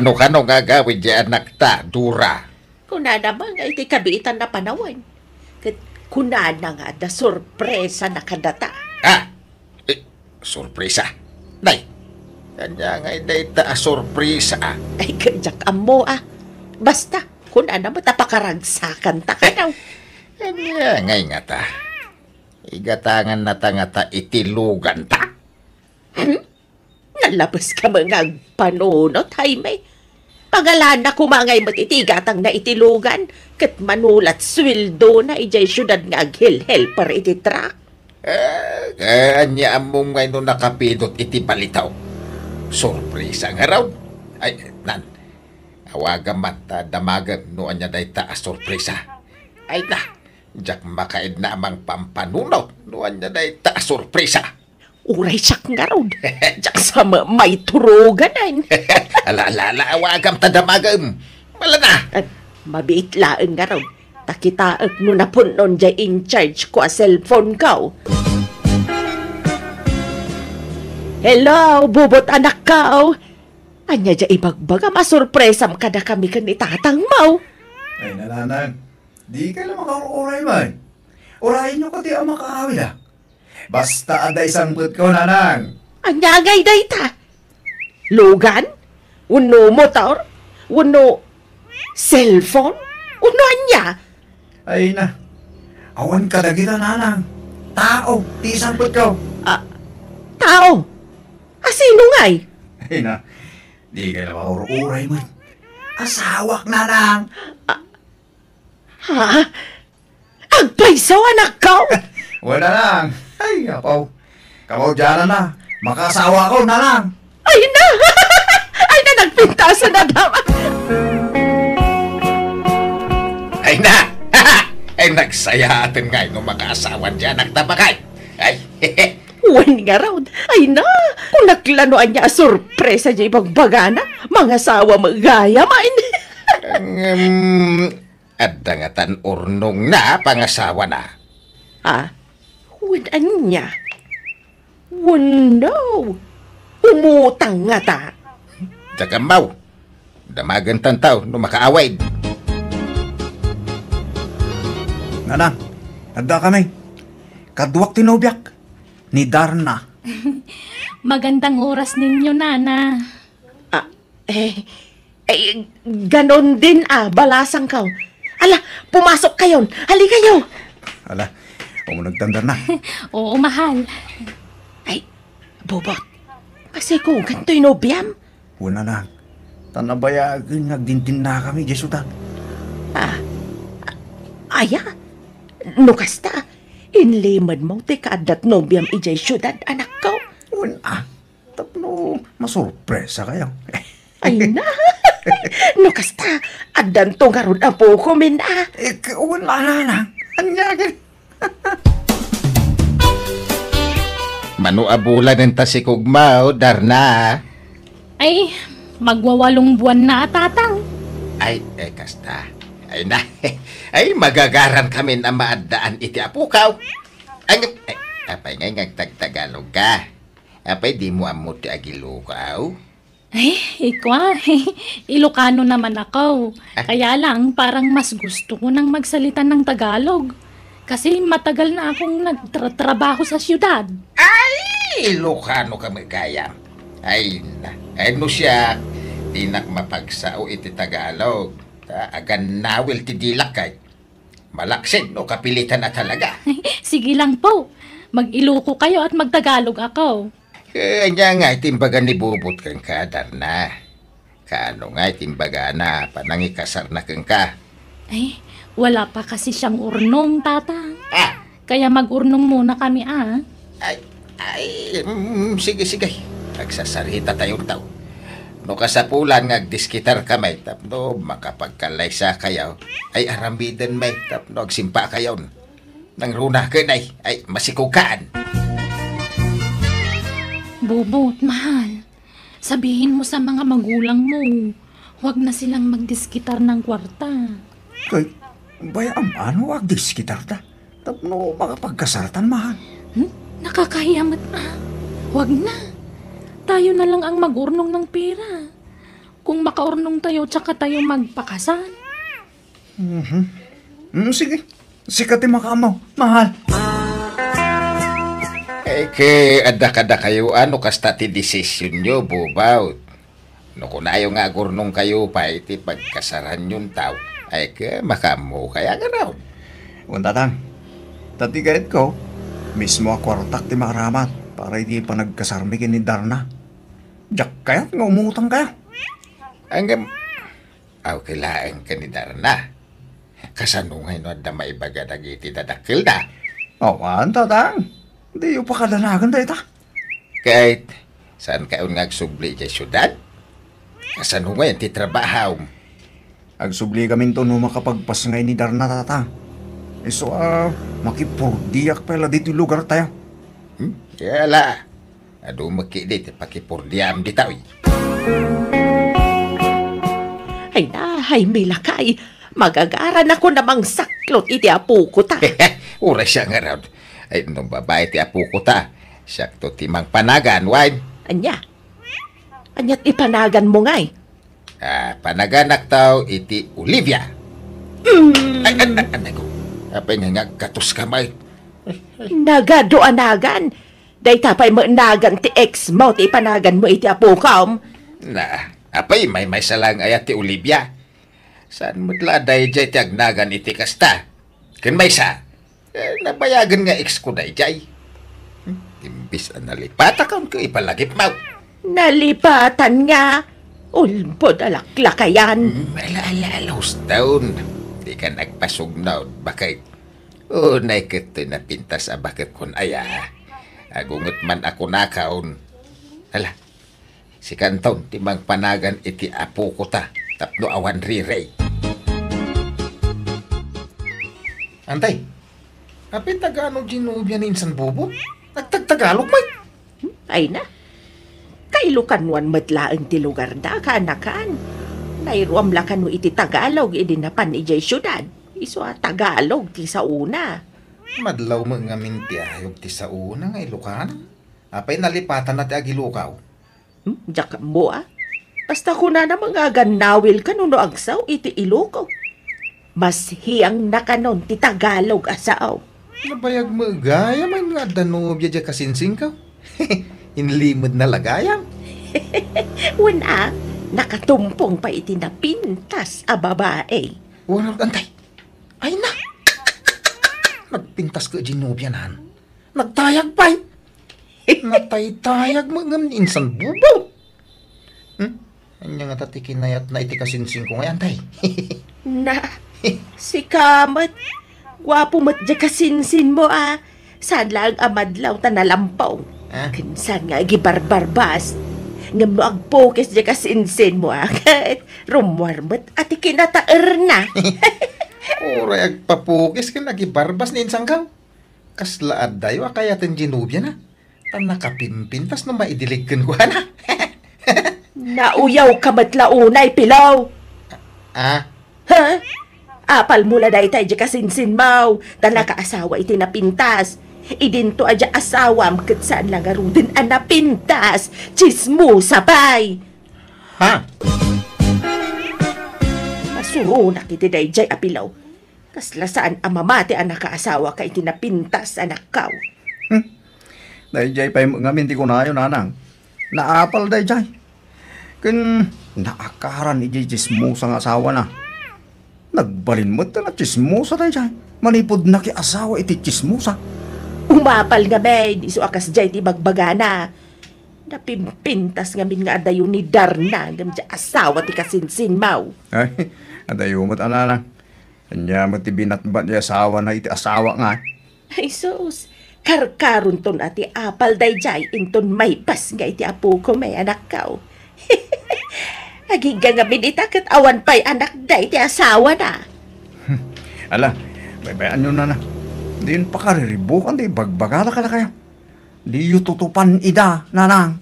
Kano-kano nga gawin di anak ta, Dura? Kuna naman nga iti kabiitan na panawan. Kuna na nga da sorpresa na kadata. Sorpresa. Nay, kanya nga day ta sorpresa. Ay, kajak amo Basta, kuna naman tapakaragsakan ta ka daw. Kanya ngay nga ta. Igatangan na ta nga ta itilugan ta. Nalabas ka mga panunot, Jaime. Pagalan na kumangay matitigatang na itilugan, kat manulat sweldo na ijay syudad nga aghil-hel para ititrak. Kanya among ngay no nakapidot iti balitaw. Sorpresa nga raw. Ay, nan. Awaga mata damagan no anya day ta sorpresa. Ay na. Jak makaid na amang pampanunot no anya day ta sorpresa. Uray siyak nga raw. Jak sama may turugan ay. Ala, awagam tadamagam. Wala na. At mabiit laeng nga raw. Takitaag no napunon jay in charge ko a cellphone ka. Hello, bubot anak ka. Anya jay ibagbaga masurpresam kada kami kan itatang mo. Ay, nananang. Di ka lang makauray man. Urayin nyo ka di ang makaawid Basta ada isang put ko, nanang. Anyagay day ta. Lugan? Uno motor? Uno cellphone? Uno anya? Ay na. Awan ka na kita, nanang. Tao, di isang put ko. Tao? Sino nga'y? Ay na. Di ka lang makauray man. Asawak, nanang. Ha? Agpaisaw anak ka? Wala lang. Ay, apaw. Kapaw dyan na. Makasawa ko na lang. Ay na! Ay na, nagpintasan na daw. Ay na! Ay nagsaya atin nga no makaasawan dyan nagtabakay. Ay, Wan nga raw. Ay na! Kung naklanoan niya sorpresa niya ibagbagana, mga sawa magaya main. Adangatan urnong na pangasawa na. Wadan niya. Wano. Umutang nga ta. Tagamaw. Damagan tantaw no makaaway. Nanang, nagda kami. Kadwak tinobyak. Ni Darna. Magandang oras ninyo, Nana. Ganon din balasang ka. Ala, pumasok kayon. Hali kayo. Ala, nagtandar na. Oo, mahal. Ay, bobot. Kasi ko, ganito'y nobyam. Una na. Tanabayagin, nagdintin na kami, Jesutan. Aya, nukasta. Inlimad mo, tikaadat nobyam ijay syudad, anak ko. Una, tapno, masurpresa kayo. Ay na. Nukasta, adan to nga ron apo ko, mina. Wala na. Anyagin. Manuabulan ng tasikugmao, Darna. Ay, magwawalong buwan na, tatang. Ay, kasta. Ay na. Ay, magagaran kami na maadaan iti apukaw. Apay ngay ngagtagtagalog ka. Apay di mo amot ti agilukaw. Ay, ikwa. Ilocano naman ako. Kaya lang, parang mas gusto ko nang magsalita ng Tagalog. Kasi matagal na akong nagtrabaho sa siyudad. Ay, Ilocano ka magayam. Ay, na. Ay, no siya. Di nak mapagsao iti Tagalog. Agan nawil ti dilak kay. Malaksin no kapilitan na talaga. Sige lang po. Mag-Iloco kayo at magtagalog ako. Kanya nga itimbaga ni bubot kang ka, Darna. Kaano nga itimbaga na panangikasar na kang ka. Ay, wala pa kasi siyang urnong, tatang. Kaya mag-urnong muna kami, Sige. Nagsasarita tayong tao. No kasapulan ngagdiskitar kamay, tapno makapagkalaysa kayaw, ay arambidan may, tapno agsimpa kayaw. Nang runa ka na ay masikukaan. Bobot, mahal. Sabihin mo sa mga magulang mo, huwag na silang magdiskitar ng kwarta. Kay, bayaan ano, wag diskitar ta. Tapno, makapagkasaratan, mahal. Nakakahiyamat na. Huwag na. Tayo na lang ang mag-urnong ng pera. kung makaurnong tayo tsaka tayo magpakasal. Sige. Sikat makamaw. Mahal. Ada kayo, ano kasta ti desisyon nyo, bubaw. No, kung ayaw nga gurnong kayo pa, iti pagkasaran yung tao, makamo kaya nga raw. Tatang, tati gayet ko, mismo ako kwartak ti makaramat para hindi pa nagkasarmikin ni Darna. Diyak kaya, nga umutang kaya. Hanggang, kilaan ka ni Darna. Kasanungay no da maibaga dagiti dadakil na. Tatang, hindi yung pakadanagan da ita. Kahit, saan kayo ngagsubli dyan syudad? Kasanungay ti trabahaw. Agsubli kami to no makapagpas ngay ni Darna, tatang. So, makipurdiyak pala dito lugar tayo. Kaya la, ado makidit, pakipurdiam di tao. Ay na, Jaime Lakay. Magagaran ako namang saklot iti apo ko ta. Ura siya nga raw. Ay, nung babae ti apo ko ta. Siya to timang panagan, wine. Anya't ipanagan mo ngay. Panaganak tao iti Olivia. Ay, ko. Apay nga katos kamay. Nagadoanagan. Day tapay mo nagan ti ex mo ti ipanagan mo iti apo ka. Apay may salang ayat ti Olivia. Saan mo't laday jay ti agnagan iti kasta? Ken may sa, nabayagan nga ex ko day jay. Imbis na nalipata kang ko ipalagip mo. Nalipatan nga. Ulbod alaklakayan. Malalalos taon. Di ka nagpasugnaw. Bakit? Unay kito na pintas bakit kun aya. Agungot man ako nakaon. Hala, si Kanton timang panagan iti apo ko ta. Tapno awan rirey. Antay, apin Tagalog ginubya ni Insan Bobo? Nagtagtagalog may? Ay na. Kailukanwan matlaan ti lugar da, kanakan. Nairuam lakan mo iti Tagalog, idinapan ijay syudad. Iso Tagalog ti sa una. Madlaw mo nga mintiyayog ti sa una nga Ilocano. Apay nalipatan na ti agilukaw. Diyak mo Basta ko na namang ganawil ka no agsaw iti Iloco. Mas hiyang nakanon ti Tagalog asaw. Nabayag mo gaya man nga danubya dya kasinsing ka. Inlimod na lagayang. Wala, nakatumpong pa iti napintas a babae. Wala, antay. Ay na. Nagpintas ka ginubya nan. Nagtayag pa. Nataytayag mo nga Insan Bobo. Anya nga tatikin na iti kasinsing ko ngayon, tay. Na, si Kamat. Gwapo mat dya kasinsin mo Saan lang amadlaw ta nalampaw. Kinsan nga gibarbarbas. Nga mo agpokis dya kasinsin mo Kahit rumwarmat at ikinataer na. Oray agpapukis ka nagibarbas ni Insanggaw. Kaslaad dayo akayatin ginubya na. Tan nakapimpintas na maidiligkan ko na. Nauyaw ka matlaunay, Pilaw. Ha? Apal mula dahi tayo kasinsin mau. Tan nakaasawa iti napintas. Idinto adya asawam kat saan lang arudin ang napintas. Chismo sabay. Ha? Masurunak iti dayjay apilaw. Kaslasaan amamati ang nakaasawa ka iti napintas anak kaw. Dayjay pa yung ngamin ti ko na yun, nanang. Naapal dayjay. Kun naakaran iti chismosa nga asawa na. Nagbalin mo na chismosa dayjay. Manipod na ki asawa iti chismosa. Umapal nga may, di so akas jay ti bagbagana. Napimpintas nga min nga adayo ni Darna, ngam dya asawa ti kasinsin mau. Ay, adayo mo't anana. Kanya mo ti binatbat di asawa na iti asawa nga. Ay sus, karkaron ton ati apal day jay, inton may pas nga iti apo ko may anak kaw. Agiga nga binitakat awan pa'y anak day ti asawa na. Ala, baybayan nyo na. Diin pa kariribukan, di bagbagala ka na kaya. Di yu tutupan ida, nanang.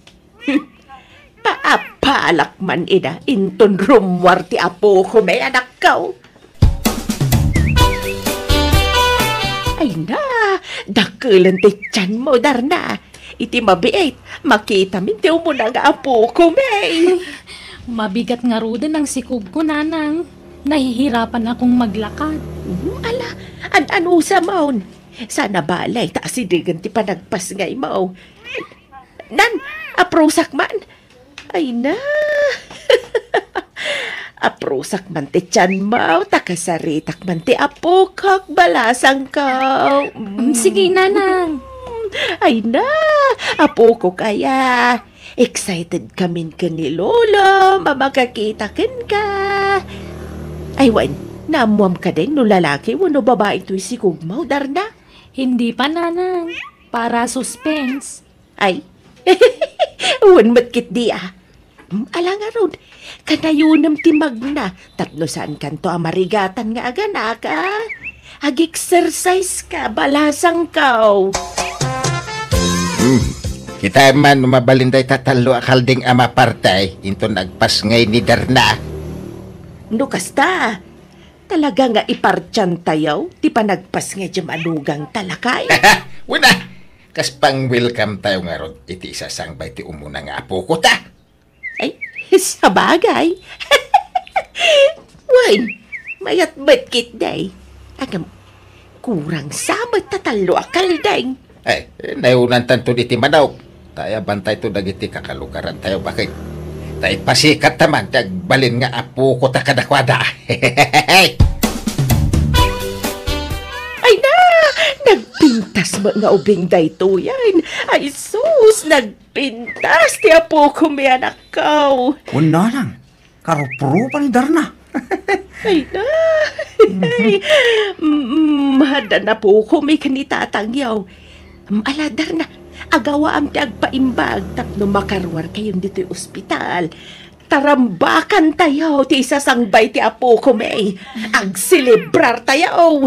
Paapalak man ida, inton rumwar ti apo ko may anak kaw. Ay na, dakulan ti tiyan mo, Darna. Iti mabiait, makita min ti mo na nga apo ko may. Mabigat nga rudan ang sikog ko, nanang. Nahihirapan akong maglakad. Ala, ano sa maon? Sana balay, taasidigan ti panagpas ngay mao. Nan, aprosak man. Ay na. Aprosak man ti tiyan mao, takasaritak man ti apo kak balasang ka. Sige, nanang. Ay na, apo ko kaya. Excited kamin ka ni Lolo, mamakakita ka. Ay, wan, namuam ka din no lalaki, wano babae to'y si Kugmaw, Darna? Hindi pa, nanang. Para suspense. Ay, wan matkit di ah. Ala nga ron, kanayunam ti magna, tatlo saan kanto amarigatan nga aganak ah. Ag-exercise ka, balasang kaw. Kita man mabalinday tatalo akalding ama partay, into nagpas ngay ni Darna. No kasta, talaga nga ipartyan tayaw, ti panagpas nga di manugang talakay. Wala, kas pang welcome tayo nga ron, iti isasangbay ti umuna nga apo ko ta. Ay, sa bagay. Wan, mayat batkit day. Agam, kurang samat tatalo akaldeng. Ay, nayunan tanto iti manaw. Tayo bantay to dagiti kakalukaran tayo bakit? Tayo pasikat naman, balin nga apo ko ta kadakwada. Ay na, nagpintas mo nga ubing dayto yan. Ay sus, nagpintas ti apo ko may anak kaw. Wala lang. Karupro pa ni Darna. Ay na, ay, mahada na po ko may kanitatangyaw. Aladar na, agawa am ti agpaimbag, tapno makarwar kayong dito'y ospital. Tarambakan tayo, ti isasangbay ti apo ko may. Agsilibrar tayo.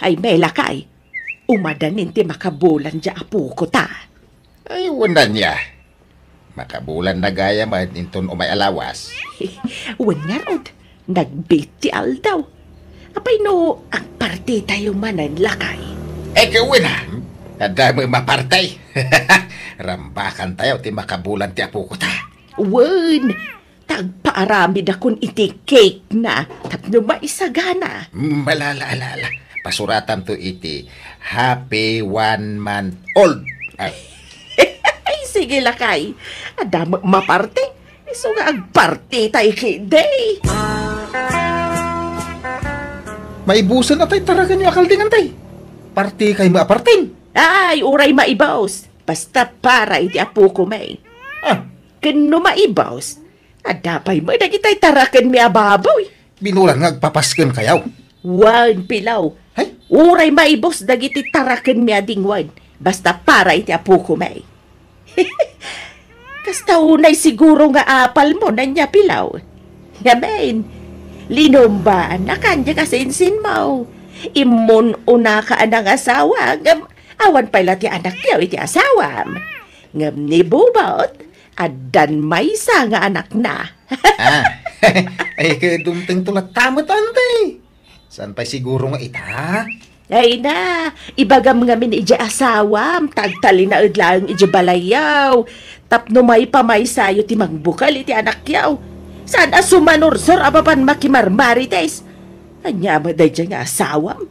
Ay, may lakay. Umadanin ti makabulan di apo ko ta. Ay, wala niya. Makabulan na gaya man inton umay alawas. Wan nga rod, nagbit ti aldaw. Apay no, ang parte tayo manan lakay. Eh, gawin na. Nadami mapartay. Rambakan tayo ti makabulan ti apo ko ta. Wan, tagpaaramid akong iti cake na, tapno maisagana. Malala. Pasuratan to iti happy 1 month old. Ay, Ay, sige lakay. Adama maparte. Iso nga agparte tayo kiday. maibusan na tayo taragan nyo akaldingan tayo. Parti kay maapartin. Ay, uray maibaws. Basta para iti apo ko may. Ah, Kano maibaws? Adapay mo, nagitay tarakan mi ababaw. binulan nga agpapasken kayaw. Wan, pilaw. Hay, Uray maibos, dagiti tarakan mi ading wan. Basta para iti apo ko may. Kasta unay siguro nga apal mo na niya pilaw. Yamen, linumbaan na kanya kasinsin mo. Imun una ka anang asawa, ngam awan pala ti anak niya iti asawam. Ngam ni bubot, adan may isa nga anak na. ah, ay kaya dumting tulat tamat antay. San pa siguro nga ita? Ay na, ibagam nga min iti asawam, tagtali na udlang iti balayaw. Tapno may pamay sayo ti magbukal iti anak yaw. Sana sumanursor abapan makimarmarites. Anya mo day dyan nga asawam.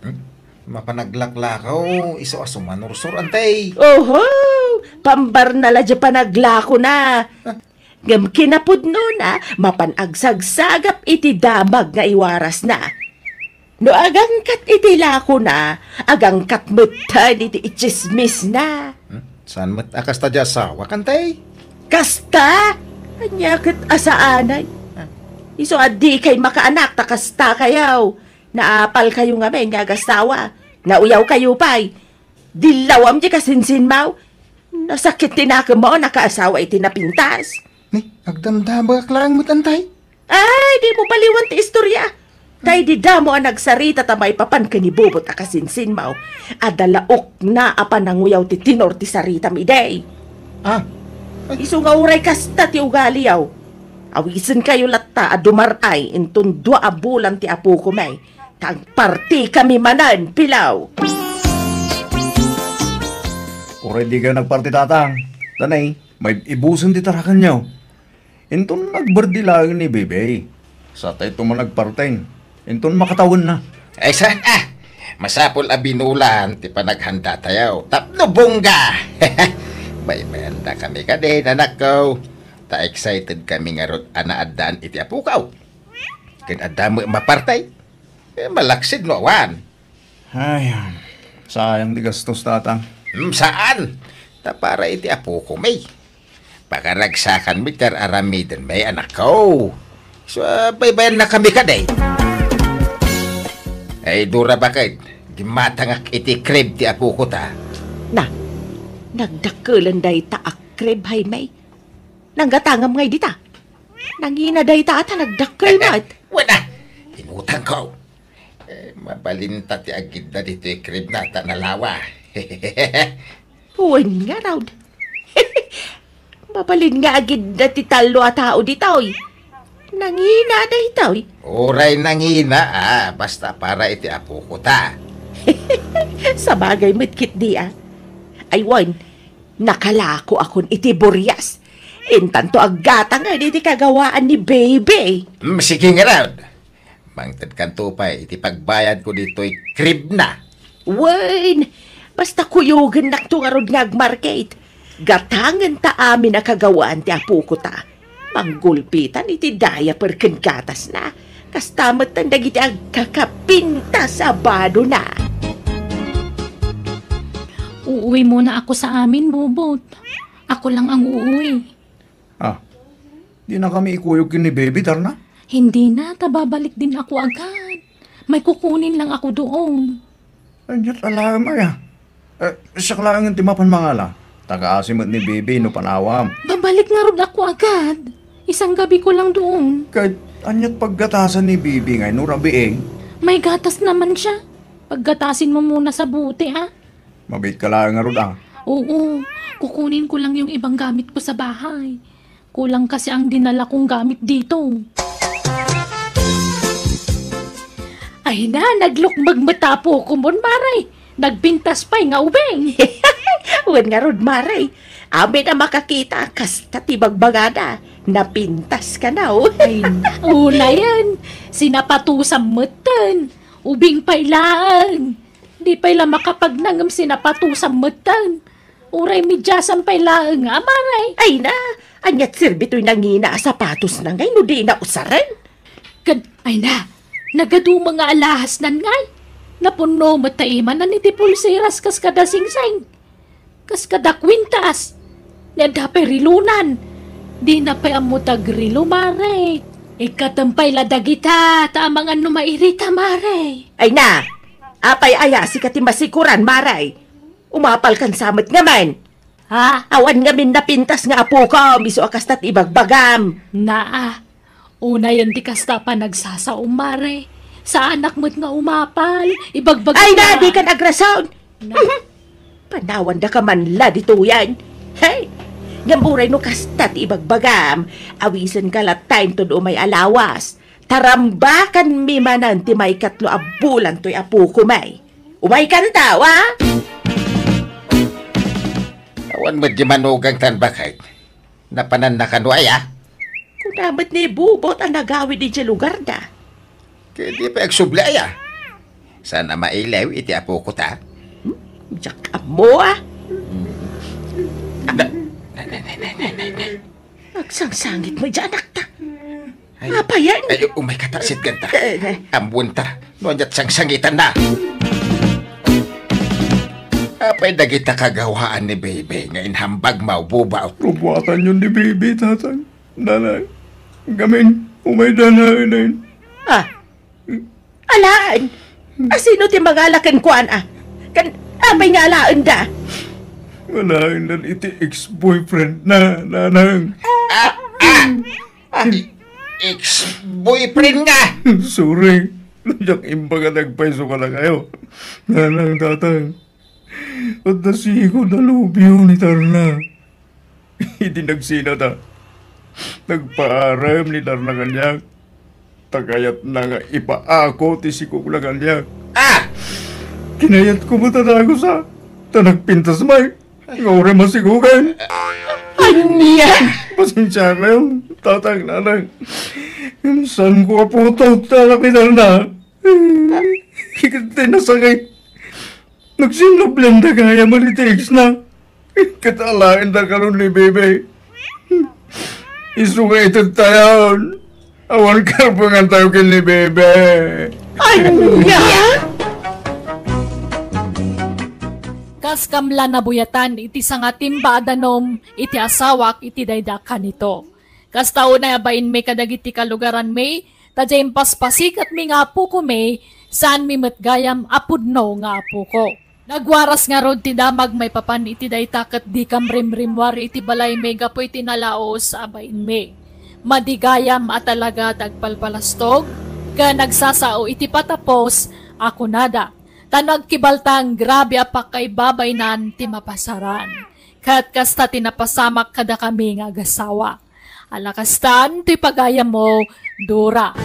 Mapanaglaklakaw, iso asumanursor antay. Oho, pambar na la dyan panaglako na. Ngam kinapod no na, mapanagsagagap iti damag nga iwaras na. No agang kat iti lako na, agang kat mutan iti ichismis na. San mat akas ta dya asawa kantay? Kasta? Anya kat asaanay. Iso adi kay makaanak ta kasta kayaw. Naapal kayo nga may nga gastawa. Nauyaw kayo pa'y. Dilawam di kasinsin mau. Nasakit tinaka mo nakaasawa iti napintas. Ni, agdamdama klarang mat antay. Ay, di mo baliwan ti istorya. Tay di damo ang nagsarita tamay papan kanibubot a kasinsin mau. Adalaok na apan nanguyaw ti tinor ti sarita mi day. Ah, Iso nga uray kasta ti ugali yaw. Awisin kayo latta a dumaray intun 2 bulan ti apo ko may. Tagparti kami manan, pilaw. Already kayo nagparty tatang. Tanay, May ibusan di tarakan niyo. Inton nagbardilaan ni Bebe. Sa tayo tumanagpartain. Inton makatawan na. Ay saan masapol a binulan ti panaghanda tayo. Tapno bongga. May handa kami ka din, anak ko. Ta excited kami nga ron anaadaan iti apukaw. Ken adda mo mapartay. Malaksid no awan. Ay, sayang di gastos tatang. Saan? Ta para iti apuko may. Pakaragsakan mi tar aramiden may anak ko. So, baybayan na kami ka day. Ay, dura bakit? Gimatangak iti krib ti apuko ta. Na, nagdakulan day ta akrib hay may. Nanggatangam ngay dita. Nangina day ta ata nagdakul mat. Wala, inutang ko. Mabalinta ti agid na dito krib na ta nalawa. Puwan nga raw. Mabalin nga agid na ti talo at tao dito. Nangina day ito. Oray nangina basta para iti apuko ta. Sa bagay mitkit di Aywan, nakalako akon iti buryas. Intanto agata nga di kagawaan ni Baby. Sige nga raw. Mangtad kanto pa iti pagbayad ko dito'y krib na. Wen, basta kuyugan na ito nga rod ngagmarket. Gatangan ta amin na kagawaan ti apuko ta. Manggulpitan iti daya perken gatas na. Kastamat ang dagiti agkakapinta sa bado na. Uuwi muna ako sa amin, Bobot. Ako lang ang uuwi. Di na kami ikuyog kin ni Baby, Darna? Hindi na, tababalik din ako agad. May kukunin lang ako doon. Andiyan alam ay siya lang ang timapan mangala. Taga-asimot ni Baby no panawam. Babalik nga rin ako agad. Isang gabi ko lang doon. Kahit anyat paggatasan ni Baby ngay no rabiing. May gatas naman siya. Paggatasin mo muna sa buti, Mabait ka lang nga ron Oo, kukunin ko lang yung ibang gamit ko sa bahay. Kulang kasi ang dinala kong gamit dito. Ay na, naglukmag mata po ko mon, Maray. Nagbintas pa'y nga ubeng. Wen nga rod, Maray. Amin na makakita kas katibagbagada. Napintas ka na, Ay, una yan. Sinapatusan matan. Ubing pa'y lang. Di pa'y lang makapagnangam sinapatusan matan. Uray midyasan pa'y lang, Maray. Ay na, anyat sirbito'y nangina sapatos na ngay, no di na usaran. Ay na, nagadu mga alahas nan ngay. Napuno mataiman na ni tipulsiras kas kada singsing. Kas kada kwintas. Neda pa'y rilunan. Di na pa'y amutag rilo, Maray. Ikatampay ladagita, tamang ano mairita, Maray. Ay na, apay aya si katimasikuran, Maray. Umapal kan samot nga man. Awan nga min napintas nga apo ko, miso akastat ibagbagam. Una yan di kasta pa nagsasaom, Maray. Sa anak mo't nga umapal, ibagbag Ay na, di ka nagrasound. Panawan da ka man la dito yan. Hey, ngamuray no kastat ibagbagam. Awisan ka time to do may alawas. Tarambakan mi manan ti may katlo abulan to'y apo ko may. Umay ka na tao, Awan mo di manugang tan bakit? Napanan na kanwaya? Kung damat ni Bubot ang nagawid din sa lugar na. Kaya di pa agsublaya. Sana mailew iti apo ko ta. Diyak mo, Agsangsangit mo dyan, anak ta. Apa yan? Ay, umay katasit ganta. Ambun ta. Noanyat sangsangitan na. Apay dagita kagawaan ni Baby nga inhambag maububaw. Rubuatan yun ni Baby, tatang. Nanay, gamin, umay danay na yun. Alaan? Sino ti magalakan kuan, Kan, apay nga alaan da? Wala yun iti ex-boyfriend na, nanang. Ex-boyfriend nga! Sorry, nandiyak imbaga nagpaiso ka na kayo. Nanang, tatang. At nasigo na lubyo ni Tarna. Hindi nagsina ta. Nagpaaram ni Tarna kanyak. Tagayat na nga ipaako ti sikog na kanyak. Kinayat ko matatago sa tanagpintas may. Ngore masigugan. Ay Anya! Pasensya ka yung tatang nanang. Saan ko po ito talakitan na? Ikatay na sakit. Nagsinublan na kaya malitiis na. Katalain na karon ni Bebe. Isuga ito tayo. Awan karpungan tayo kin ni Bebe. Anya! Kas kamla na buyatan iti sanga timba adanom iti asawak iti daydakan nito. Kas tao na yabain may kadagiti kalugaran may, tadya paspasik at may nga apo ko may, saan mi matgayam apudno nga apo ko. Nagwaras nga rod ti damag may papan iti daytakat di kam rimrimwar iti balay may gapo iti nalaos sa abain may. Madigayam at talaga tagpalpalastog, ka nagsasao iti patapos ako nada. Tanag kibaltang grabe apak kay babay nan ti mapasaran. Kat kasta tinapasamak kada kami nga agasawa. Alakastan ti pagayam mo, Dora.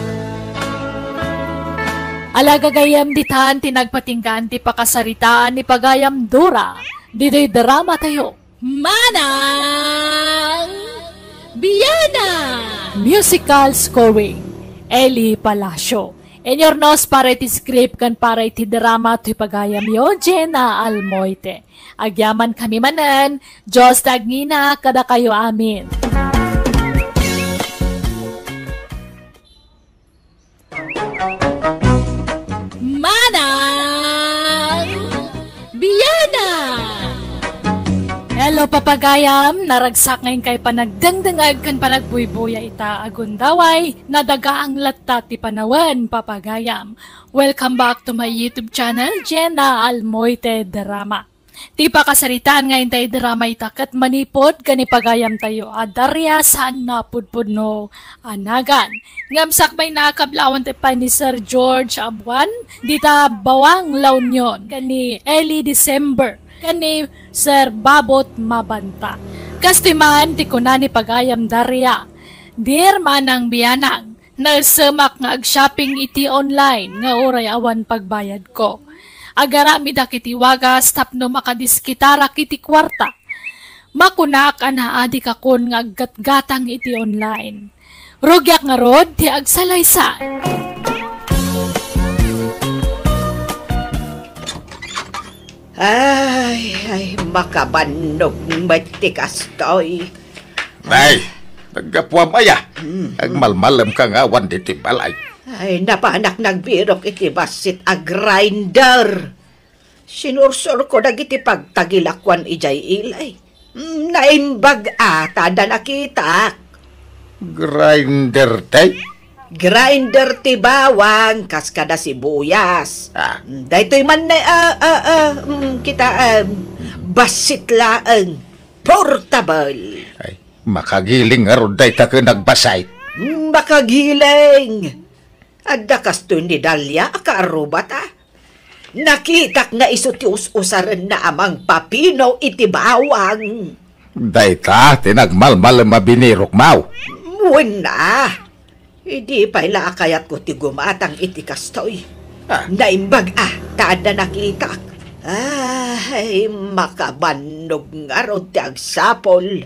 Alagagayam ditan tinagpatinggan ti pakasaritaan ni pagayam Dora. Diday drama tayo. Manang Biyana! Musical scoring, Eli Palacio. Enyornos para iti script kan para iti drama ti pagayam yo, Jenna Almoite. Agyaman kami manen, Diyos tagngina kada kayo amin. Manang Biyana! Hello papagayam, naragsak ngayon kay panagdangdangag kan panagbuy-buya ita agundaway, nadaga ang latta ti panawan papagayam. Welcome back to my YouTube channel, Jenna Almoite Drama. Ti pakasaritaan ngayon tayo drama itakat manipod kanipagayam tayo adarya saan napudpud no anagan. Ngamsak may nakablawan tayo pa ni Sir George Abuan, dita bawang launyon kani Eli December. Kani Sir Babot Mabanta. Kastiman ti kunani pagayam darya. Dear manang biyanang, nagsemak nga ag-shopping iti online nga oray awan pagbayad ko. Agarami da kiti wagas tapno makadiskitara kiti kwarta. Makunak anaadi kakon nga aggatgatang iti online. Rugyak nga rod ti agsalaysan. Ay, makabanog matikas to'y. Nay, naggapuam aya. Agmalmalam ka nga awan diti balay. Ay, napanak nagbirok iti basit a grinder. Sinursur ko dagiti pagtagilakwan ijay ilay. Naimbag ata da nakita. Grinder tay? Grinder ti bawang kas kada sibuyas. Daytoy man na kita basit laeng portable. Ay, makagiling nga ron day ta ka nagbasay. Makagiling. Adda kasto ni Dalia akarubat Nakitak nga isutius usaren na amang papino iti bawang. Day ta, tinagmalmal mabinirok mau. Muna. Hindi pa ilaakayat ko ti gumatang iti kastoy. Naimbag tada nakita. Ay, makabanog nga ron ti agsapol.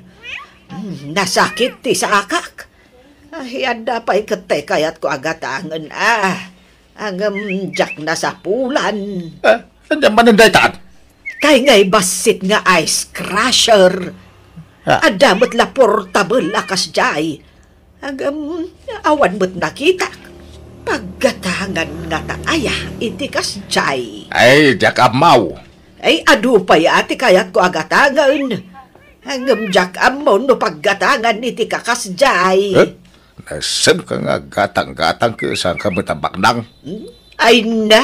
Nasakit ti sakak. Ay, anda pa ikatay kayat ko agatangan Ang jak na sa pulan. Andiyan man ang daytaan? Kay nga'y basit nga ice crusher. Adamot la portable akas jay. Awan mo't nakita. Paggatangan nga taaya, iti kas jay. Ay, jak amaw. Ay, adu pa ati kayat ko agatangan. Jak amaw no paggatangan iti kakas jay. Nasaan ka nga gatang-gatang ka saan ka matabaknang? Ay na,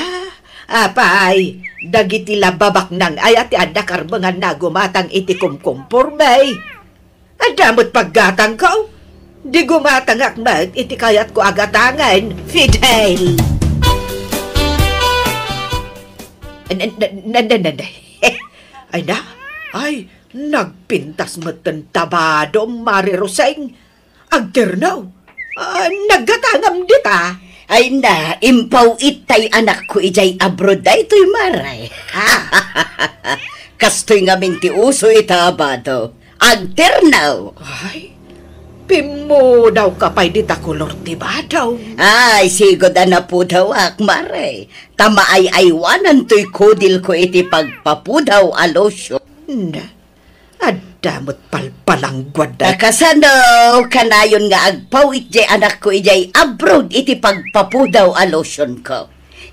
apay, dagiti lababaknang ay ati ada karbangan na gumatang iti kumkumpurmay. Adamot paggatang ko. Di gumatang akmat, iti kayat ko agatangan, Fidel. Ay na, ay, nagpintas mo't tabado, Mari Roseng. Agternaw, naggatangam dita. Ay na, impaw itay anak ko ijay abroad da ito'y maray. Kastoy nga minti uso itabado. agternaw. Ay, pimo daw kapay di ta kolor tiba daw. Ay, sigod na po daw akmare. Tama ay aywanan to'y kodil ko iti pagpapudaw a lotion. Na, adamot palpalang gwada. Nakasano, kanayon nga agpaw itjay anak ko ijay abroad iti pagpapudaw a lotion ko.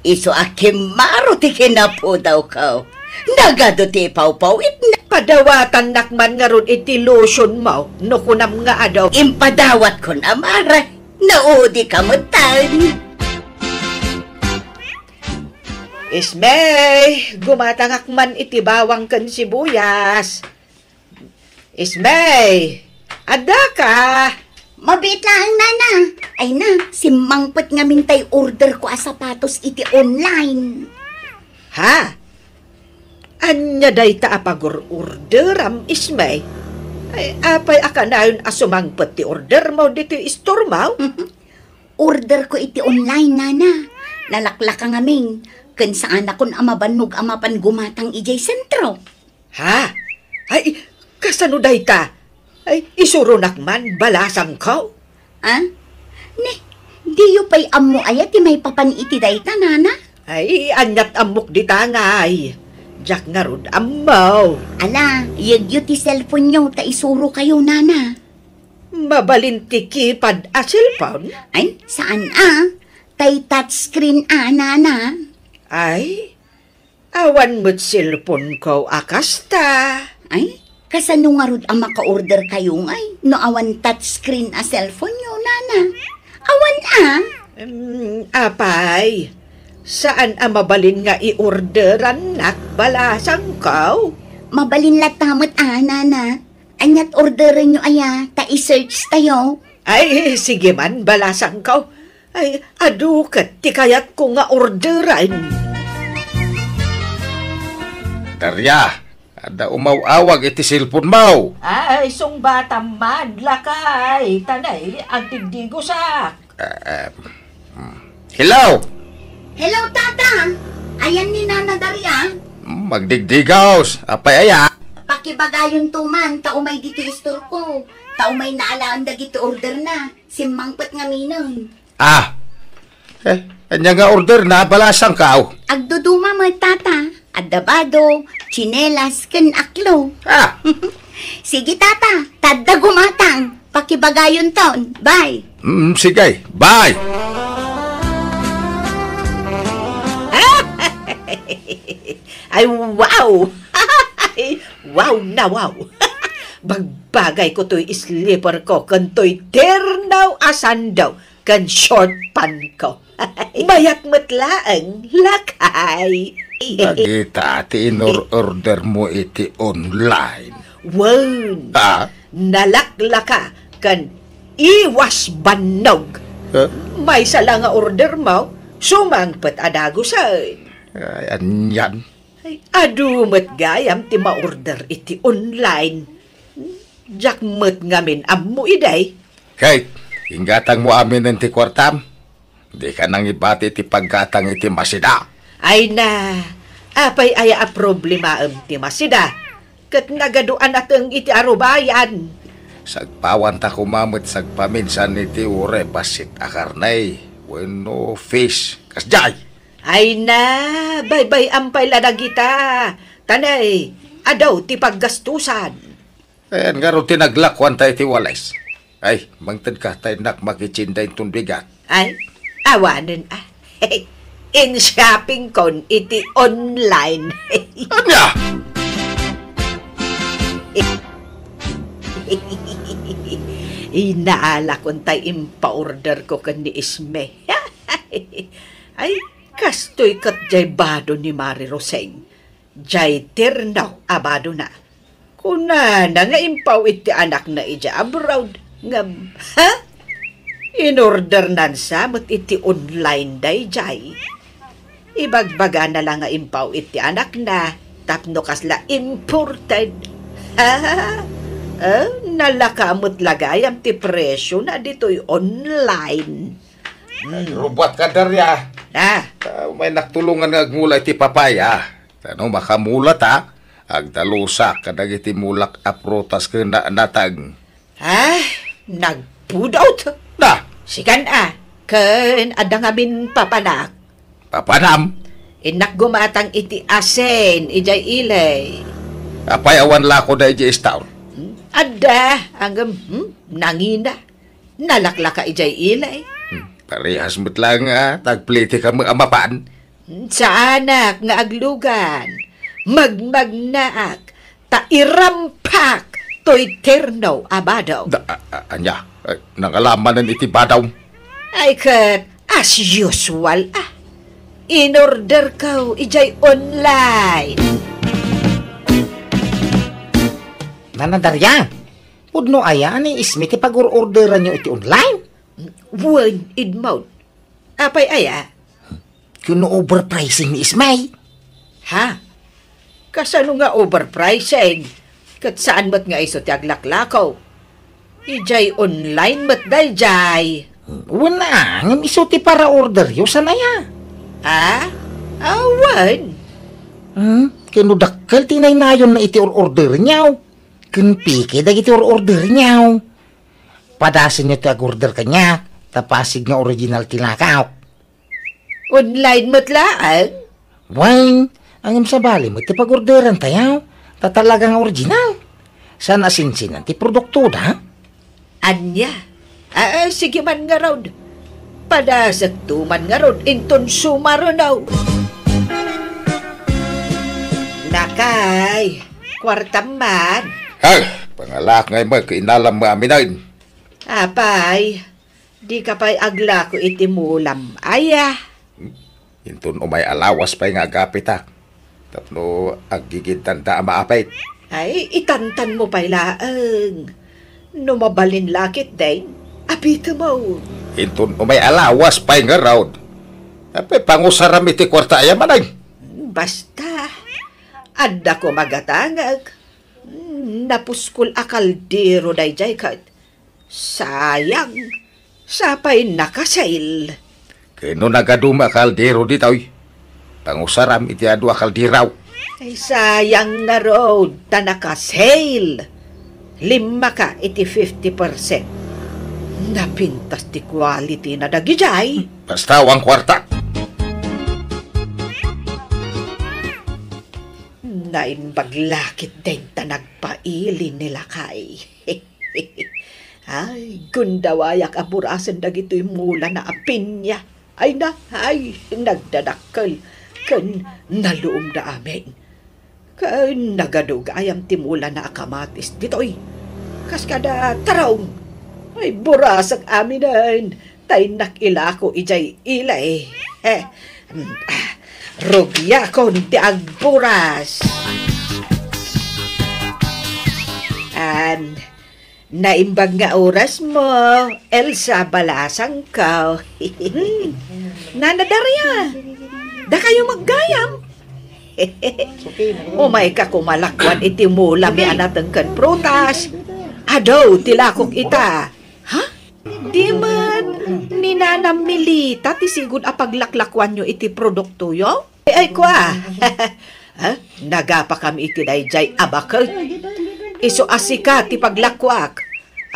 Iso akimaro ti kinapudaw ko. Nagado ti pawpaw na. Padawatan nakman nga ron iti lotion mo, no kunam nga adaw. Impadawat ko na mara. Naudi ka mo tan. Ismay, gumatangak man iti bawang kan sibuyas. Ismay, ada ka? Mabit lang, nana. Ay na, simangpot nga mintay order ko a sapatos iti online. Ha? Anya day ta apagor order am Ismay? Ay, apay akanayon asumangpot ti order mo dito store mo? Order ko iti online, nana. Nalaklak ang aming. Kan saan akon amabanog amapan gumatang ijay sentro. Ha? Ay, kasano day ta? Ay, isuro nakman, balasang ko? Ha? Ne, di yu pa'y amo ayat ti may papan iti day ta, nana. Ay, anyat amok di tangay. Jack nga ron, amaw. Ala, yagyo ti cellphone nyo, ta isuro kayo, nana. Mabalinti kipad a cellphone? Ay, saan Tay touchscreen nana. Ay, awan mo't cellphone ko akasta. Ay, kasano nga rod ang maka-order kayo ngay? No awan touchscreen a cellphone nyo, nana. Awan Apay, saan ang mabalin nga i-orderan nak balasang ko? Mabalin latamot nana. Anyat orderin nyo aya, ta i-search tayo. Ay, sige man, balasang ko. Ay, adukat, ti kayat ko nga orderan. Darya, ada umaw-awag iti cellphone mo. Ay, sung bata madlakay. Tanay, ang tigdigo sa. Hello? Hello, tata. Ayan ni Nana Daria. Magdigdigaws. Apay aya? Pakibagayon tuman, taumay dito istor ko. Taumay naalaan dagiti order na. Simangpat nga minang. Anya nga order na balasang kao. Agduduma mo, tata. Adabado, chinelas, ken aklo. Sige, tata. Tadda gumatang. Pakibagayon ton. Bye. Sige, bye. Ay, wow! Wow na wow! Bagbagay ko to'y slipper ko, kan to'y ternaw asandaw, kan short pan ko. Mayat matlaang lakay. Nagita ati in-order mo iti online. Wow! Nalaklaka, kan iwas banog. May sala nga order mo, sumangpat adagusan. Ay, anyan. Ay, adumat gayam ti ma-order iti online. Jakmet ngamin ammo iday. Kate, inggatang mo amin ng ti kwartam. Di ka nang ibati ti paggatang iti masida. Ay na, apay aya a problema ti masida. Kat nagaduan ateng iti arubayan. Sagpawan ta kumamit sagpaminsan iti ure basit akarnay. Bueno, fish. Kasjay. Ay na, bye-bye ampay ladagita. Tanay, adaw ti paggastusan. Ayan nga rin tinaglakwan tayo iti walis. Ay, mangtad ka tayo nak makichinday tunbigat. Ay, awanan in shopping kon iti online. Anya! Inaala kon tayo impa-order ko kan ni Isme. Ay, kastoy kat jay bado ni Mari Roseng. Jay ternaw abado na. Kuna na nga impaw iti anak na ija abroad. Ngam, ha? In-order nan sa mat iti online day jay. Ibagbaga na lang nga impaw iti anak na. Tapno kasla imported. Ha? Nalakamot lagayam ti presyo na dito'y online. Rubat ka darya. Na, May naktulungan nga ngulay ti papaya. Ano, makamulat ha? Agdalusa kadag iti mulak a prutas ken natag. Nagpudot. Da, Sikan ken adang amin papanak. papanam. Inak gumatang iti asen, ijay ilay. Apay awan lako da iti istaw. Ada, anggam, nangina. Nalaklaka ijay ilay. Parehas mo't lang tagpliti ka mga amapan. Sa anak nga aglugan, magmagnaak, tairampak, to'y terno abadaw. Anya, nangalaman iti badaw. Ay kat, as usual in-order ka, ijay online. Nanadarya, pudno aya ni Ismiti pag-orderan nyo iti online? One in mouth. Apay aya? Kuno overpricing ni Ismay. Ha? Kasano nga overpricing? Kat saan ba't nga iso ti aglaklakaw? Ijay online ba't day jay? Wala, ngam isuti para order yo sanaya. Awan. Kuno dakkel tinay nayon na iti order nyaw. Kun piki dagiti order nyaw. Padasin nyo ti ag-order kanya, tapasig nga original tinakaw. Online mo't laan? Wine, angim sa bali mo ti pag-orderan tayaw, tatalagang original. Sana sinsinan ti produkto da? Anya? Sige man nga raw. Padasag tuman nga raw, inton sumaraw. Nakay, kwartam man. Pangalak ngay mo, kainalam mo aminayin. Apay, di ka pa'y agla ko itimulam. Intun umay alawas pa'y nga agapit Tapno agigintan da maapait. Ay, itantan mo pa'y laang. Numabalin lakit din, apita mo. Intun umay alawas pa'y nga raw. Apay pangusaram iti kwarta ay manay. Basta, adda ko magatangag. Napuskol akaldero day jay kat. Sayang, sapay nakasail. Kano nagaduma kaldero ditoy. Pangusaram iti adu akaldiraw. Ay sayang na road, ta nakasail. 5 ka iti 50%. Napintas ti quality na dagijay. Basta ang kwarta. Naimbaglakit din ta nagpailin nila kay. Ay, gundawayak aburasan dagito'y mula na apinya. Ay, nagdadakkel. Kan naluom da amin. Kan nagadug ayam timula na akamatis dito'y. Kas kada tarong. Ay, burasak aminan. Tay nakilako ijay ilay. Rugya kon ti agburas. Naimbag nga oras mo, Elsa, balasang ka. Nanadarya, da kayo maggayam. Umay ka kumalakwan iti mula mi anatang kan prutas. Adaw, tilakok ita. Ha? Di man, ninanam milita ti sigud apaglaklakwan nyo iti produkto yo? Ay kwa. Nagapa kami iti dayjay abakal. Iso asika ti paglakwak.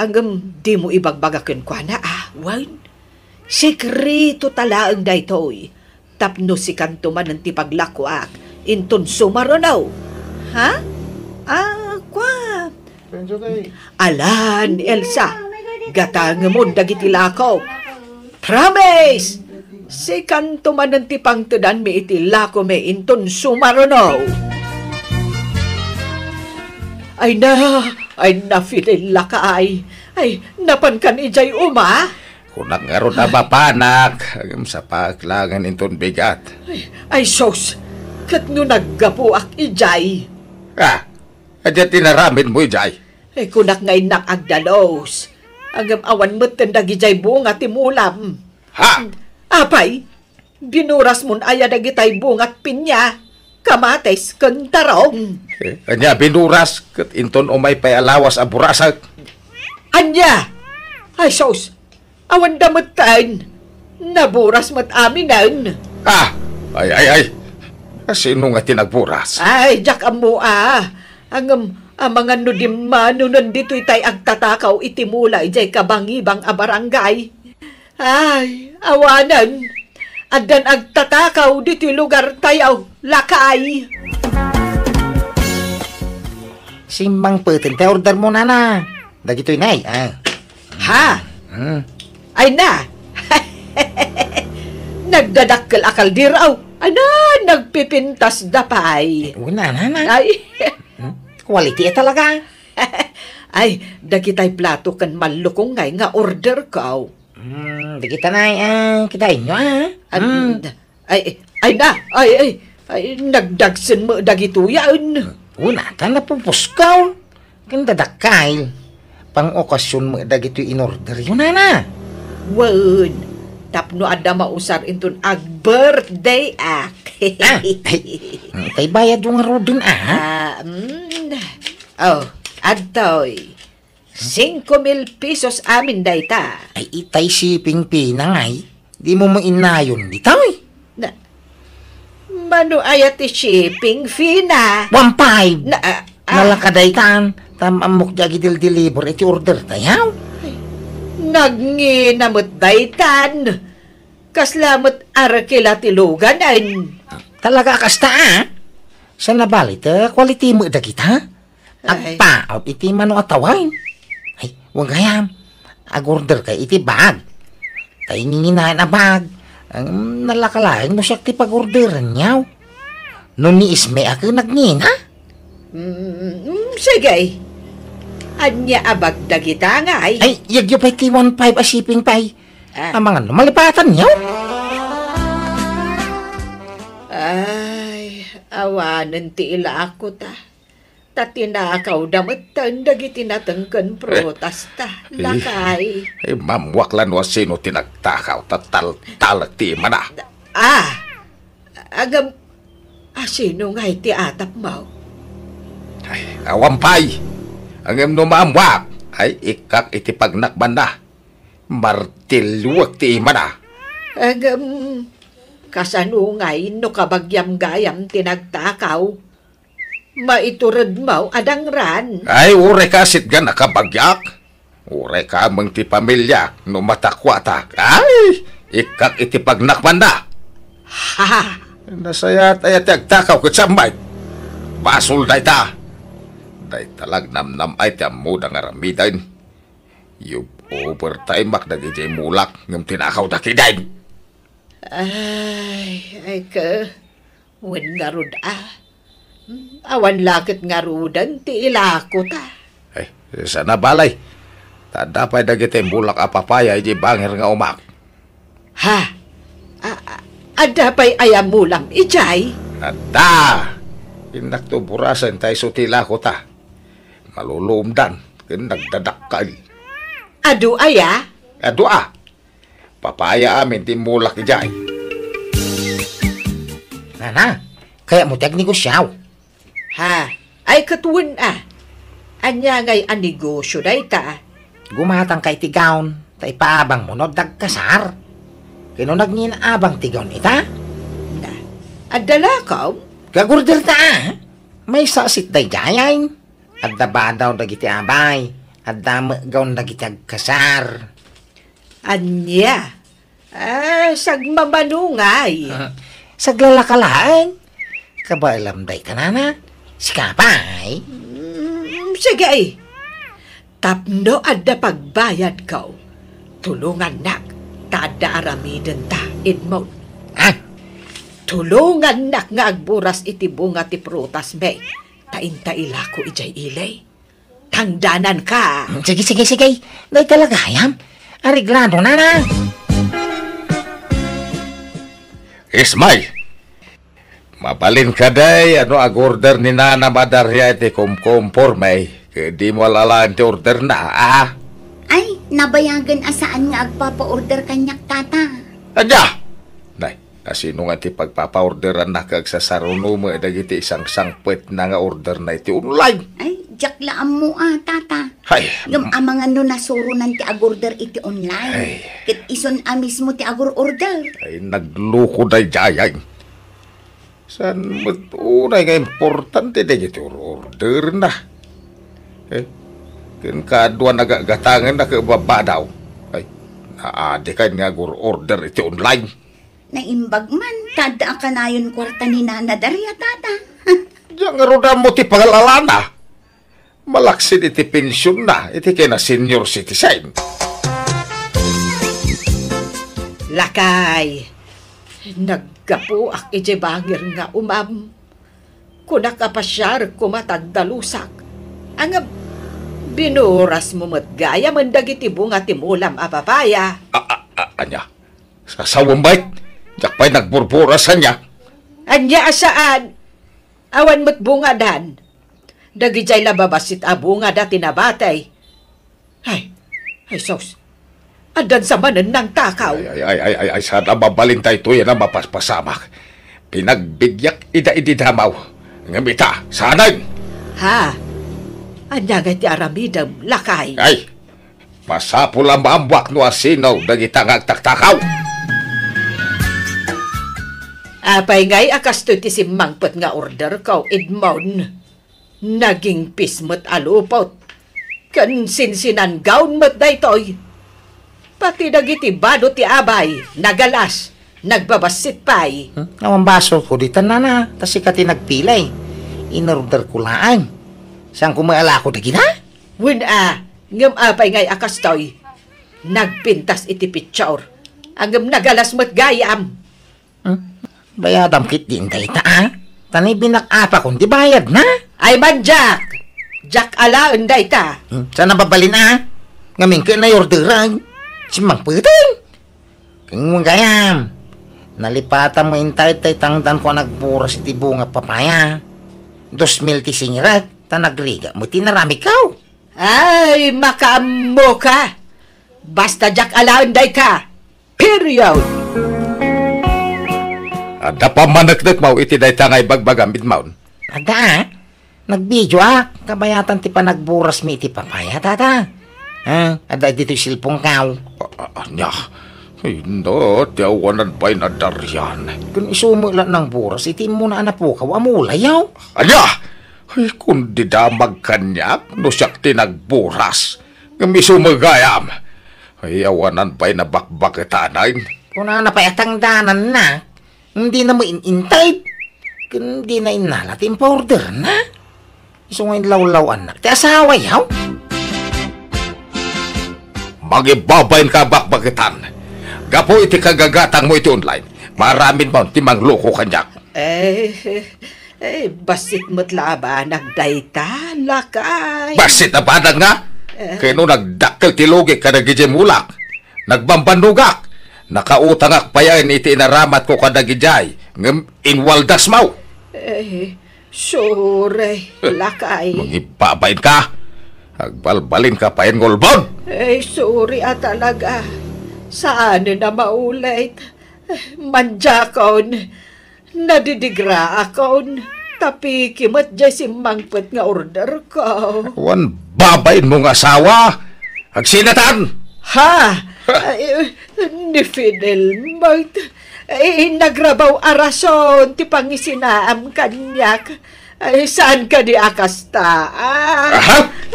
Hanggang di mo ibagbagakin kwa na wine. Sekreto talaang daytoy. Tapno si kantuman ng ti paglakwak. Inton sumaronaw. Ha? Kwa. Alan, Elsa. Gatang mo dagiti lakaw. Promise! Si kantuman ng ti pangtudan mi iti lako me inton sumaronaw. Ay na filila ka ay napankan ijay Kunak nga ron abapanak, agam sa paglangan inton bigat. Ay sos, kat no naggapuak ijay. Adya tinaramin mo ijay. Ay kunak nga inak agdalos, agam awan mo't tendag ijay bunga timulam. Apay, binuras mon aya dagitay bungat pinya. Kamates ken tarong. Anya binuras ket inton umay pay alawas a burasak. Anya. Ay sos. Awan dametan. Naburas met aminan. Ay. Sino nga tinagburas? Ay, jak amo ang mga nudimano nandito itay agtatakaw itimula ijay kabangibang a barangay. Ay, awanan. Adan agtatakaw dito lugar tayaw, lakay. Simbang putin, order mo na. Dagito inay. Ha? Ay na. Nagdadakkel akal diraw. Ana, nagpipintas dapay. Una na. Ay, Quality talaga. ay, dagitay plato kan malukong ngay nga order ka. Dagita na, kita inyo, Ay na, ay, nagdagsin mo dagito yan. Una, na pupuskaw. Ganda dakay. Pang okasyon mo dagito in-order yun, na. Word, tapno ada mausar intun ag birthday ak. Tay bayad yung rodon, Adtoy. 5,000 pesos amin dayta. Ay, itay shipping fee na ngay. Di mo inayon dito, Na, mano ayat ti shipping fee na. 1.5. Na, Nalakadaytan. Tamamok jagi deliver iti order tayaw. Nagnginamot daytan. Kaslamot arakila tilugan ay. Talaga kasta, Sa nabalit, quality mo da kita. Ay. Agpaot iti mano atawin. Ay, wag gayam. Ag-order ka iti bag. Tay nginginahan na bag. Ang nalakalain mo siya ti pag-orderan niyaw. No ni Isme ako nagngina. Sige. Anya abag dagita nga ay. Ay, yagyo pa iti 1.5 a shipping pay. Ang mga malipatan niyaw. Ay, awanan ti ila ako ta. Tatinakaw damat dagiti natangkan protas ta. Lakay. Mamwaklan wa sino tinagtakaw tatal ti mana. Agam, sino nga iti atap mo? Ay, awampay. Ang no mamwak ay ikak iti pagnakban na. Martiluwag ti mana. Agam, kasanungay no kabagyam gayam tinagtakaw. Maiturad mo adang ran. Ay, ure ka sitga nakabagyak. Ure ka mong ti pamilya no matakwatak. Ay, ikak iti pagnakban na. Ha! Nasayat ay tagtakaw kutsambay. Basul day ta. Day talag namnam ay tiyamu da nga ramidan. Yung overtime mak nagijay mulak ng tinakaw da kidain. Ay ka. Wen nga rod awan lakit nga rudan ti ilako ta. Ay, sana balay. Tadapay dagiti bulak apapaya iji bangir nga umak. Ha? Adapay ayam mulam ijay? Ada! Inak to burasan tayo sutila ko ta. Malulumdan. Nagdadakal. Adu aya? Ado papaya amin ti mulak ijay. Nana, kaya mo negosyaw. Ha? Ay katuwan Anya ngay anegosyo day ta. Gumatang kay tigaon, tay paabang mo no dagkasar. Kino nagnginaabang tigaon ita? Adala ka? Gagurder ta, may sasit day gayain. Adda ba daw dagiti abay, adda magaw dagiti agkasar. Anya? Sagmamanungay. Saglalakalaan. Kabailam day tanana. Sikapay. Sige ay. Tapno adda pagbayad ka. Tulungan nak. Tada aramidan ta. Idmo. Tulungan nak nga agburas iti bunga ti prutas may. Tainta ila ko ijay ilay. Tangdanan ka. Sige. Day talaga yam. Ariglado na. Ismay! Mabalin ka day, ag-order ni Nana Madarya iti kumpormay. Di mo alalaan ti order na, Ay, nabayagan asaan nga agpapa-order kanyak tata. Adya! Nay, asino nga ti pagpapa-orderan na kagsasaruno mo dagiti isang sangpet na nga order na iti online. Ay, jaklaan mo tata. Hay! Yung amang nasuro nan ti agorder iti online. Ay. Kit ison mismo ti agor-order. Ay, nagluko day jayay. San unay nga importante na iti order na. Ken kadwa nagagatangan na kababa daw. Ay, naadi ka nga order iti online. Naimbag man, tada ka na yun kwarta ni Nana Daria, tata. Diyan nga roda mo ti pangalalana. Malaksin iti pensyon na, iti kaya na senior citizen. Lakay, naggapuak iti bangir nga umam. Kuna kapasyar kumatagdalusak. Ang binuras mo matgaya mandag iti bunga timulam a papaya. Anya, sasawang bait. Diyak pa'y nagburburasan niya. Anya asaan? Awan mo't bunga dan. Dagijay lababasit a bunga da tinabatay. Ay sos. Adan sa manan ng takaw. Ay, sana mabalin tayo ito yan ang mapaspasamak. Pinagbigyak ida-ididamaw. Ngamita, sanay. Ha? Anya nga ti aramidam, lakay. Ay, pasapul ang maambwak no asinaw nagitang agtaktakaw. Apay ngay akasto ti simangpot nga order ko, Edmond. Naging pismot alupot. Kan sinsinan gaun mat daytoy. Pati dagiti bado ti abay, nagalas, nagbabasit pay. Ang baso ko di tanana, tas ikati nagpilay. Inorder ko laan. Saan ko maala ko dagi na? Wun ngam apay ngay akastoy. Nagpintas iti pitsaur. Angam nagalas mat gayam. Bayadam kit din tayo Tanay binakapa kung di bayad na. Ay man, Jack! Jack ala, unday ta. Saan nababalin Ngamin ka na orderan. Si Mang Puting. Kung mong gayam. Nalipatan mo intay tay tangdan ko nagburas iti bunga papaya. 2,000 ti singirat. Tanagriga mo tinarami kaw. Ay, makaamo ka. Basta Jack ala, unday ka. Period. Ada pa managdag mau iti day tangay bagbagamid maun. Ada nagbidyo kabayatan ti pa nagburas mi iti papaya tata. Ada dito silpong kaw. Anya, hindi, tiyawanan pa'y nadaryan. Kung isumula ng buras, iti mo na anapukaw, amulayaw. Anya, ay kung di damag kanyak, no siyak tinagburas. Ngami sumagayam. Ay awanan pa'y nabakbakitanan. Kung na pa'yatang danan na, hindi na mo inintay. Kung hindi na inalat, imporder na. Iso ngayon lawlaw anak, ti asawa yaw. Magibabayin ka bakbakitan. Gapo iti kagagatang mo iti online. Maramin mo ti mangloko kanyak. Basit mo't laba nagdayta, lakay. Basit na badag nga? Kaya no nagdakkel ti logi ka nagijemulak. Nagbambanugak. Nakautangak pa yan iti inaramat ko kadagijay. Inwaldas mau. Sorry, lakay. Magibabayin ka. Agbalbalin ka pa yan ngolbon. Sorry talaga. Saan na maulit? Manjakon. Nadidigra akon. Tapi kimot jay si mangpet nga order ko. Wan babayin mong asawa. Agsinatan. Ha? Ni Fidel Mart. Nagrabaw arason ti pangisinaam kanyak. Saan ka di akasta?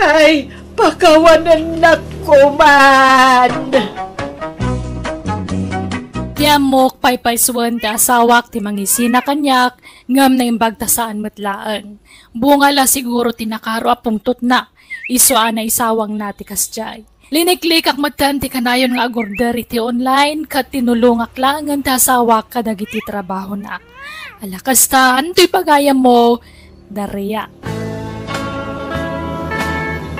Ay, pakawanan na kuman. Tiamok paypayswan ti asawak ti mangisina kanyak ngam na imbag tasaan matlaan. Bunga la siguro tinakaro apong tutna. Isuan na isawang nati kasjay. Liniklik ak matkan ti kanayon nga agorder iti online kat tinulungak lang ang tasawak kadagiti trabaho na. Alakastaan to'y pagayam mo, Daria.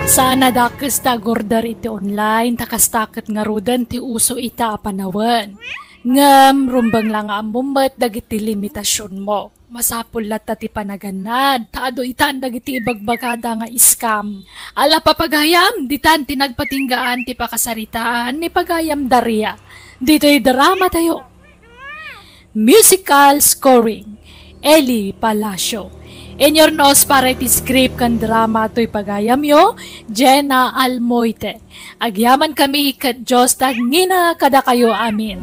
Sana dakas ta agorder iti online takastakit nga rudan ti uso ita panawan. Ngam rumbang lang ang bumat dagiti limitasyon mo. Masapul lata ti panaganad, taado itan dagiti ibagbagada nga iskam. Ala papagayam, ditan tinagpatinggaan ti pakasaritaan ni pagayam Daria. Dito'y drama tayo. Musical scoring, Eli Palacio. In your nose para iti script kan drama to'y pagayam yo, Jenna Almoite. Agyaman kami kat Diyos tagngina kada kayo amin.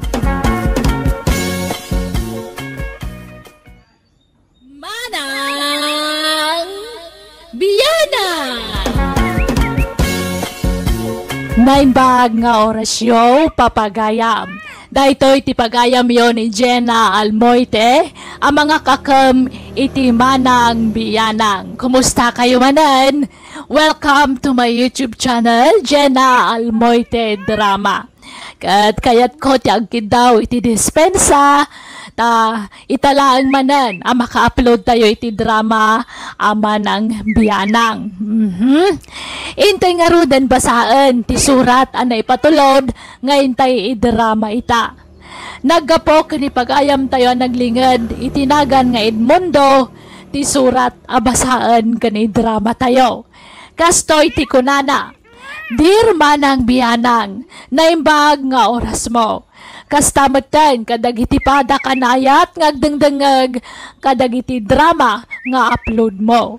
Naimbag nga orasyo papagayam. Daytoy ti pagayam yon ni Jenna Almoite, ang mga kakam iti manang biyanang. Kumusta kayo manan? Welcome to my YouTube channel, Jenna Almoite Drama. Kayat ko ti agkid daw iti dispensa, italaan manan ang maka-upload tayo iti drama ama ng biyanang. Intay nga rudan basaan ti surat anay patulod nga intay i-drama ita. Naggapo kani pagayam tayo naglingad itinagan nga Edmundo ti surat abasaan kani drama tayo. Kastoy ti kunana, Dear manang biyanang, naimbag nga oras mo. Kastamatan kadagiti pada kanayat ngagdengdengag kadagiti drama nga upload mo.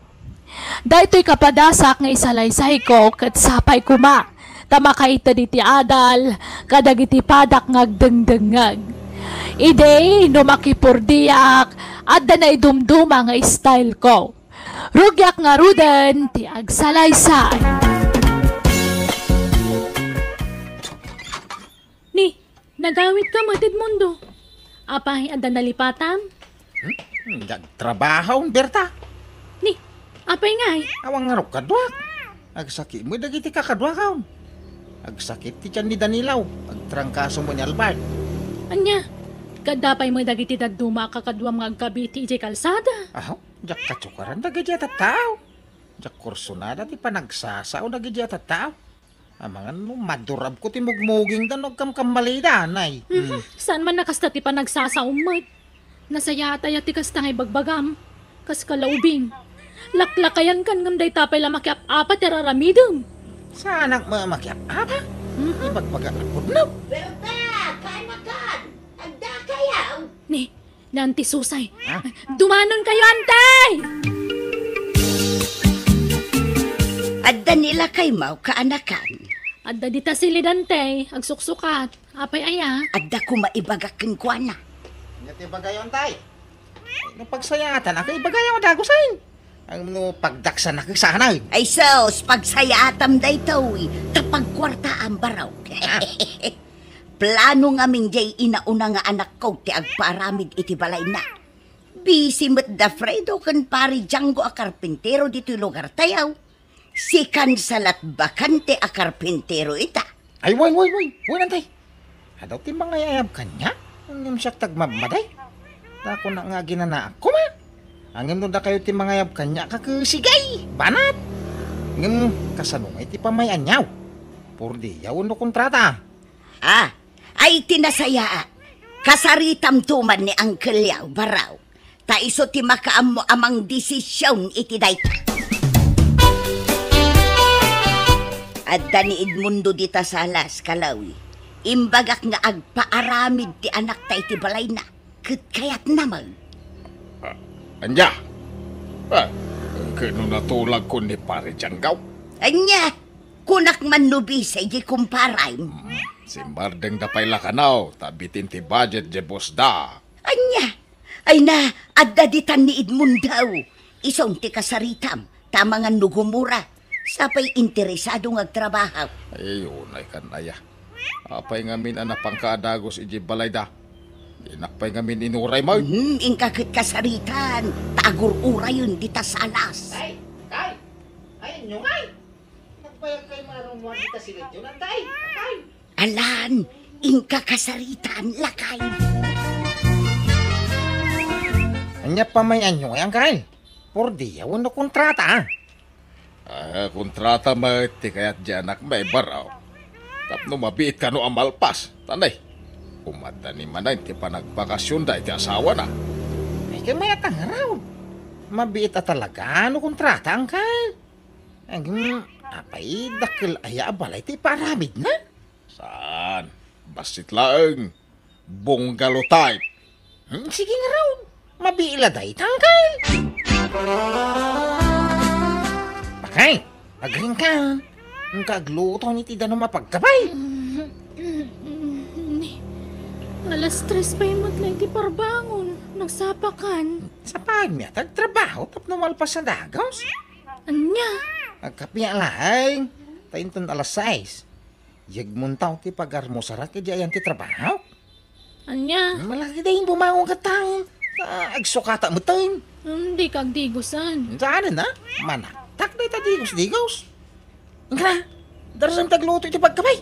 Daytoy kapadasak nga isalaysay ko ket sapay kuma. Tamakaita diti adal kadagiti padak ngagdengdengag. Ide no makipurdiak adda na idumduma nga style ko. Rugyak nga rudan ti agsalaysay. Ni, nagawit ka matid mundo. Apay adda nalipatam? Nagtrabaho, Berta. Ni, apay ngay? Awang ngarok kadwak. Agsakit mo dagiti kakadwakaw. Agsakit ti tiyan ni Danilaw. Agtrangkaso mo ni Albert. Anya, kadapay mo dagiti daduma kakadwam nga agkabiti iti kalsada. Aho, jak katsukaran dagiti at tao. Jak kursunada ti panagsasao dagiti at tao. Amangan mo, madurab ko ti mugmuging dan o kamkambalida, nay. Saan man nakasta ti panagsasaumag? Nasaya atay ti kasta ngay bagbagam. Kas kalaubing. Laklakayan kan ngam day tapay lamakiap apat tiraramidum. Saan ang mamakiap apa? Ibagbagaan na. Berta, kanakan! Agda kayaw! Ni, nanti susay. Dumanon kayo, antay! Adda nila kay mau kaanakan. Adda dita silidante, agsuksukat. Apay aya. Adda ko maibagakin ko na. Ngati bagayon tay. Nung pagsayatan ako ibagayon dagusain. Ang no pagdaksan ako sana. Ay sos, pagsayatam day tawi, tapagkwarta ang baraw. Plano nga ming jay inauna nga anak ko ti agparamid iti balay na. Busy met da Fredo kan pari Django a karpintero dito lugar tayaw. Sikan salat bakante a karpintero ita. Ay, way, nantay. Adaw ti mga yayab kanya. Ang siyak tagmamaday. Dako na nga ginana ako ma. Ang da kayo ti mga yayab kanya kakasigay. Banat. Ngem kasanungay ti pamayan nyaw. Purdi, yawon no kontrata. Ay tinasaya. Kasaritam tuman ni Uncle Yaw baraw. Ta iso ti makaam mo amang desisyon iti dayta. Adda ni Edmundo dita salas, kalawi. Imbagak nga agpaaramid ti anak ta iti balay na. Ket kayat naman. Anya? Kano natulag ko ni pare Djanggaw? Anya, kunak man nubi sa iji kumparay. Simbardeng dapay lakanaw, tabitin ti budget je boss da. Anya, ay na, adda ditan ni Edmundaw. Isong ti kasaritam, tamangan nugumura. Sapay interesado ngagtrabaho. Ayun ay kanaya. Apay ngamin anak pangkaadagos iji balay da. Inakpay ngamin inuray mo. Ingkakit kasaritan, tagur uray yun dita salas. Tay! Ay, inyo ngay! Nagbayag kayo marunong dita silid yun, tay! Tay! Alan, ingka kasaritan, lakay. Anya pa may anyo ang kain. Por di yawon no kontrata. Kontrata ti kayat di anak may baraw. Tapno mabiit ka no amalpas. Tanay, umata ni manay ti panagbakasyon da iti asawa na. Ay kay may atang raw. Mabiit at talaga no kontrata ang kain. Apay dakil aya balay ti paramid na. Saan? Basit laeng. Bungalo type. Sige nga raw. Mabiila day tangkay. Bakay, agring ka. Ang kagluto ni Tida no mapagkabay. Alas 3 pa yung matlay ti parbangon. Nagsapakan. Sa pagmiya, tagtrabaho tapno malpas sa dagos. Anya? Agkapiya laeng. Tainton alas 6. Yagmuntaw ti pagarmosara kaya ayan ti trabaho. Anya, Malaki dahin bumangon ka taon. Agsukata mo taon. hindi kag digusan. Saan na? Manaktak na itadigos-digos. Nga, darasang tagluto iti pagkabay.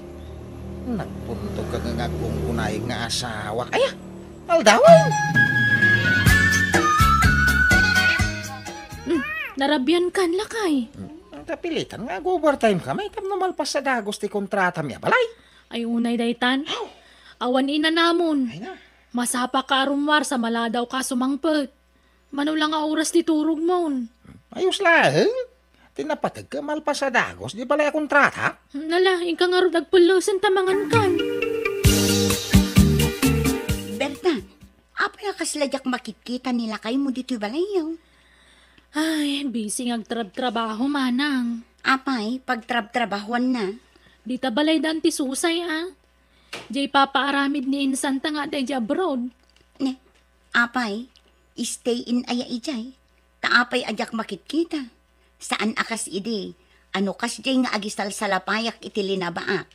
Nagpunto ka nga kung kunay nga asawa. Aya, aldawan. Narabyan kan lakay. Ang tapilitan nga, overtime ka. May malpas sa dagos ti kontrata miya balay. Ay unay daytan. Awan ina namon. Ay na. Masapa ka arumwar sa maladaw ka sumangpet. Manulang nga oras ti turog mon. Ayos lang. Tinapatag ka malpas sa dagos. Di balay kontrata. Nala, ika nga ro nagpulusan tamangan kan. Berta, apa nga kasladyak makikita nila kayo mo dito balayaw? Ay, busy ngagtrab-trabaho manang. Apay, pagtrab-trabahuan na. Di ta balay dan ti susay Jay papaaramid ni Insanta nga day abroad. Ne, apay, stay in aya ijay. Taapay ajak makikita. Saan akas ide? Ano kas jay nga agisal sa lapayak iti linabaak.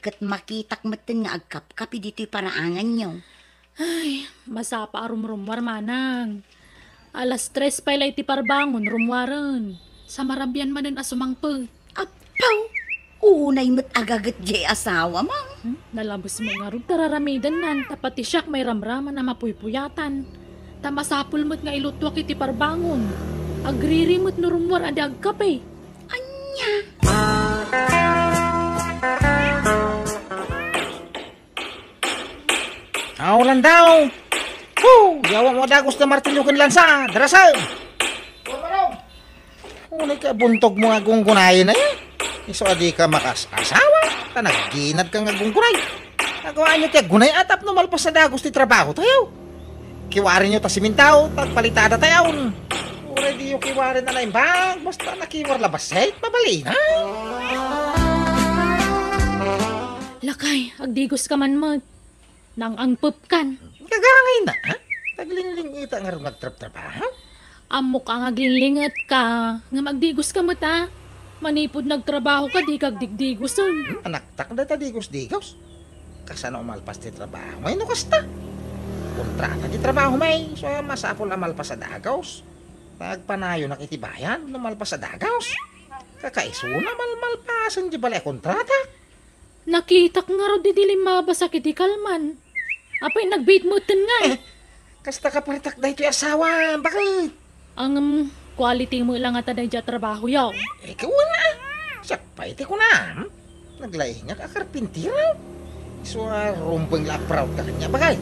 Kat makitak maten nga agkap-kapi dito'y paraangan nyo. Ay, masapa arumrumwar manang. Alas 3 pa ilay ti parbangon rumwaran. Sa marabyan manen asumangpet. Apaw, unay mo't agagat jay asawa mo. Nalabos mo nga rin tararamidan nan. Tapati siyak may ramraman na mapuypuyatan. Tamasapul mo't nga ilutwak iti parbangon. Agriri mo't nurumwar adi agkape. Anya, Aulan daw. Yawa mo dagos na martilyo kan lansa. Darasal. Unay ka buntog mo nga gunggunay na yan. Iso adi ka makas-asawa. Tanagginad ka nga gunggunay. Nagawa nyo tiya gunay atap no malpas sa dagos ti trabaho tayo. Kiwarin nyo ta simintaw. Tagpalitada tayo. Uray di yung kiwarin na na imbag. Basta nakiwar labas eh. Mabali na. Lakay, agdigos ka man mo. Nang angpup kan. Kagangay na ha? Taglingling ita nga rin nagtrap-trabaho. Amok ang aglinlingat ka. Nga magdigos ka mo ta. Manipod nagtrabaho ka, di kag digdigoson. Anaktak na ta digos-digos. Kasano umalpas ti trabaho. May nukas ta. Kontrata di trabaho may. So masapol amalpas sa dagaws. Pagpanayo nakitibayan, namalpas sa dagaws. Kakaiso na malmalpasan di balay kontrata. Nakita ko nga ro di dilim mabasa kiti kalman. Apay nagbait mo nga. Kasta ka paritak da ito'y asawa. Bakit? Ang quality mo lang ata dahil trabaho yaw. Ikaw na. Siya pa iti ko na. Naglaingat ka karpintira. So rumpang lapraw ka kanya. Bakit?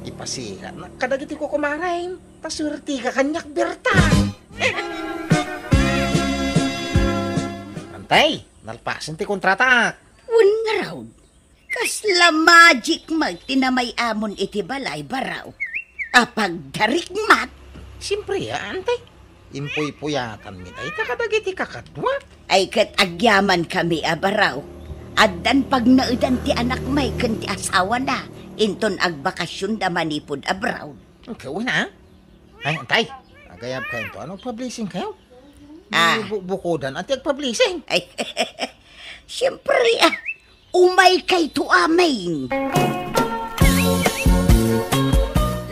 Ipasikat na kadagiti ko kumarain. Pasurti ka kanyak berta. Antay, nalpasan ti kontrata. un nga raw. Kasla magic magtinamay amon iti balay baraw. Apag darik mat. Siyempre, antay. Impuy-puyatan mi tayo. Takadagiti kakadwa. Ay kat agyaman kami abaraw. Addan pag naudan ti anak may kan ti asawa na. Inton agbakasyon da manipod abraw. Ikaw na. Ay, antay. Agayab kayo to. Anong publishing kayo? Bukudan at ag-publishing. Ay, siyempre umay kay to amain.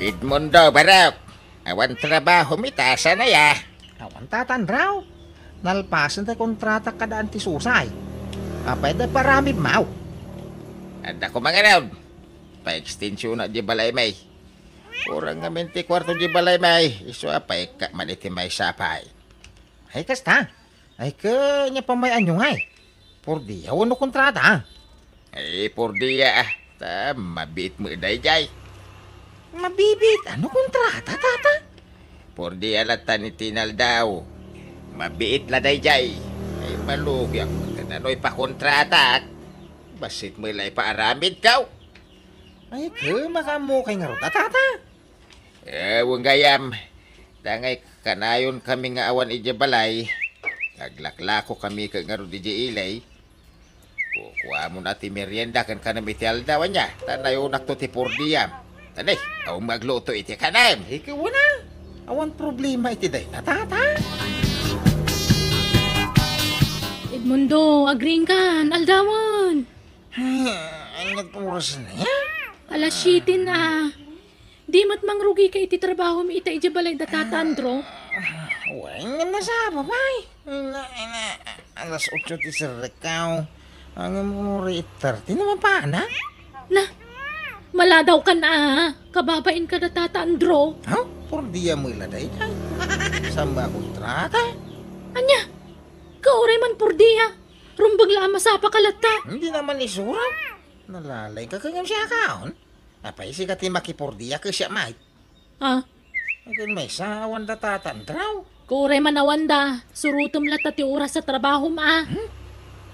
Edmundo, Barok. Awan trabaho mitasa na ya. Awan tatan raw. Nalpasan tayo kontrata kadaan ti susay. Apay da parami mau. Ada ko mga raw. Pa-extensyon na di balay may. Kurang nga 24 di balay may. Iso apay ka maniti may sapay. Ay kasta. Ay ka niya pamayan yung ay. Por di awan no kontrata. Ay, por dia ta mabit mo day. Mabibit. Ano kontrata tata? Por dia latan ni tinal daw. Mabiit la day. Ay, malugi ako. Kanano'y pa kontrata. Basit mo ilay paaramid kaw. Ay ka makamukay nga ron tata. Huwag gayam. Dangay kanayon kami nga awan ija balay. Naglaklako kami ka nga ron ija ilay. Kukuha mo na ti merienda kan kanami ti aldawan niya. Tanayo nakto ti pordiyam. Tanay, aw magluto iti kanam. Ikaw na. Awan problema iti day tata. Edmundo, agring kan, aldawan. Ay, nagpuras na yan. Alas 7 na. Di mat mangrugi kay iti trabaho mi ita iti balay da Tata Andro. Huwag nga masama, bay. Alas 8 ti sirikaw. Ang muri 30 naman pa, na? Na, mala daw ka na. Kababain ka da Tata Andro. Ha? Por dia mo iladay ka. Samba kontrata. Anya, kauray man por dia. Rumbag lama sa pakalata. Hindi naman isura. Nalalay ka kanyang siya kaon. Apay si kati makipordiya ka siya, mate. Ah, Akin may sawan da tatandraw. kauray manawanda. Surutom lata ti oras sa trabaho ma.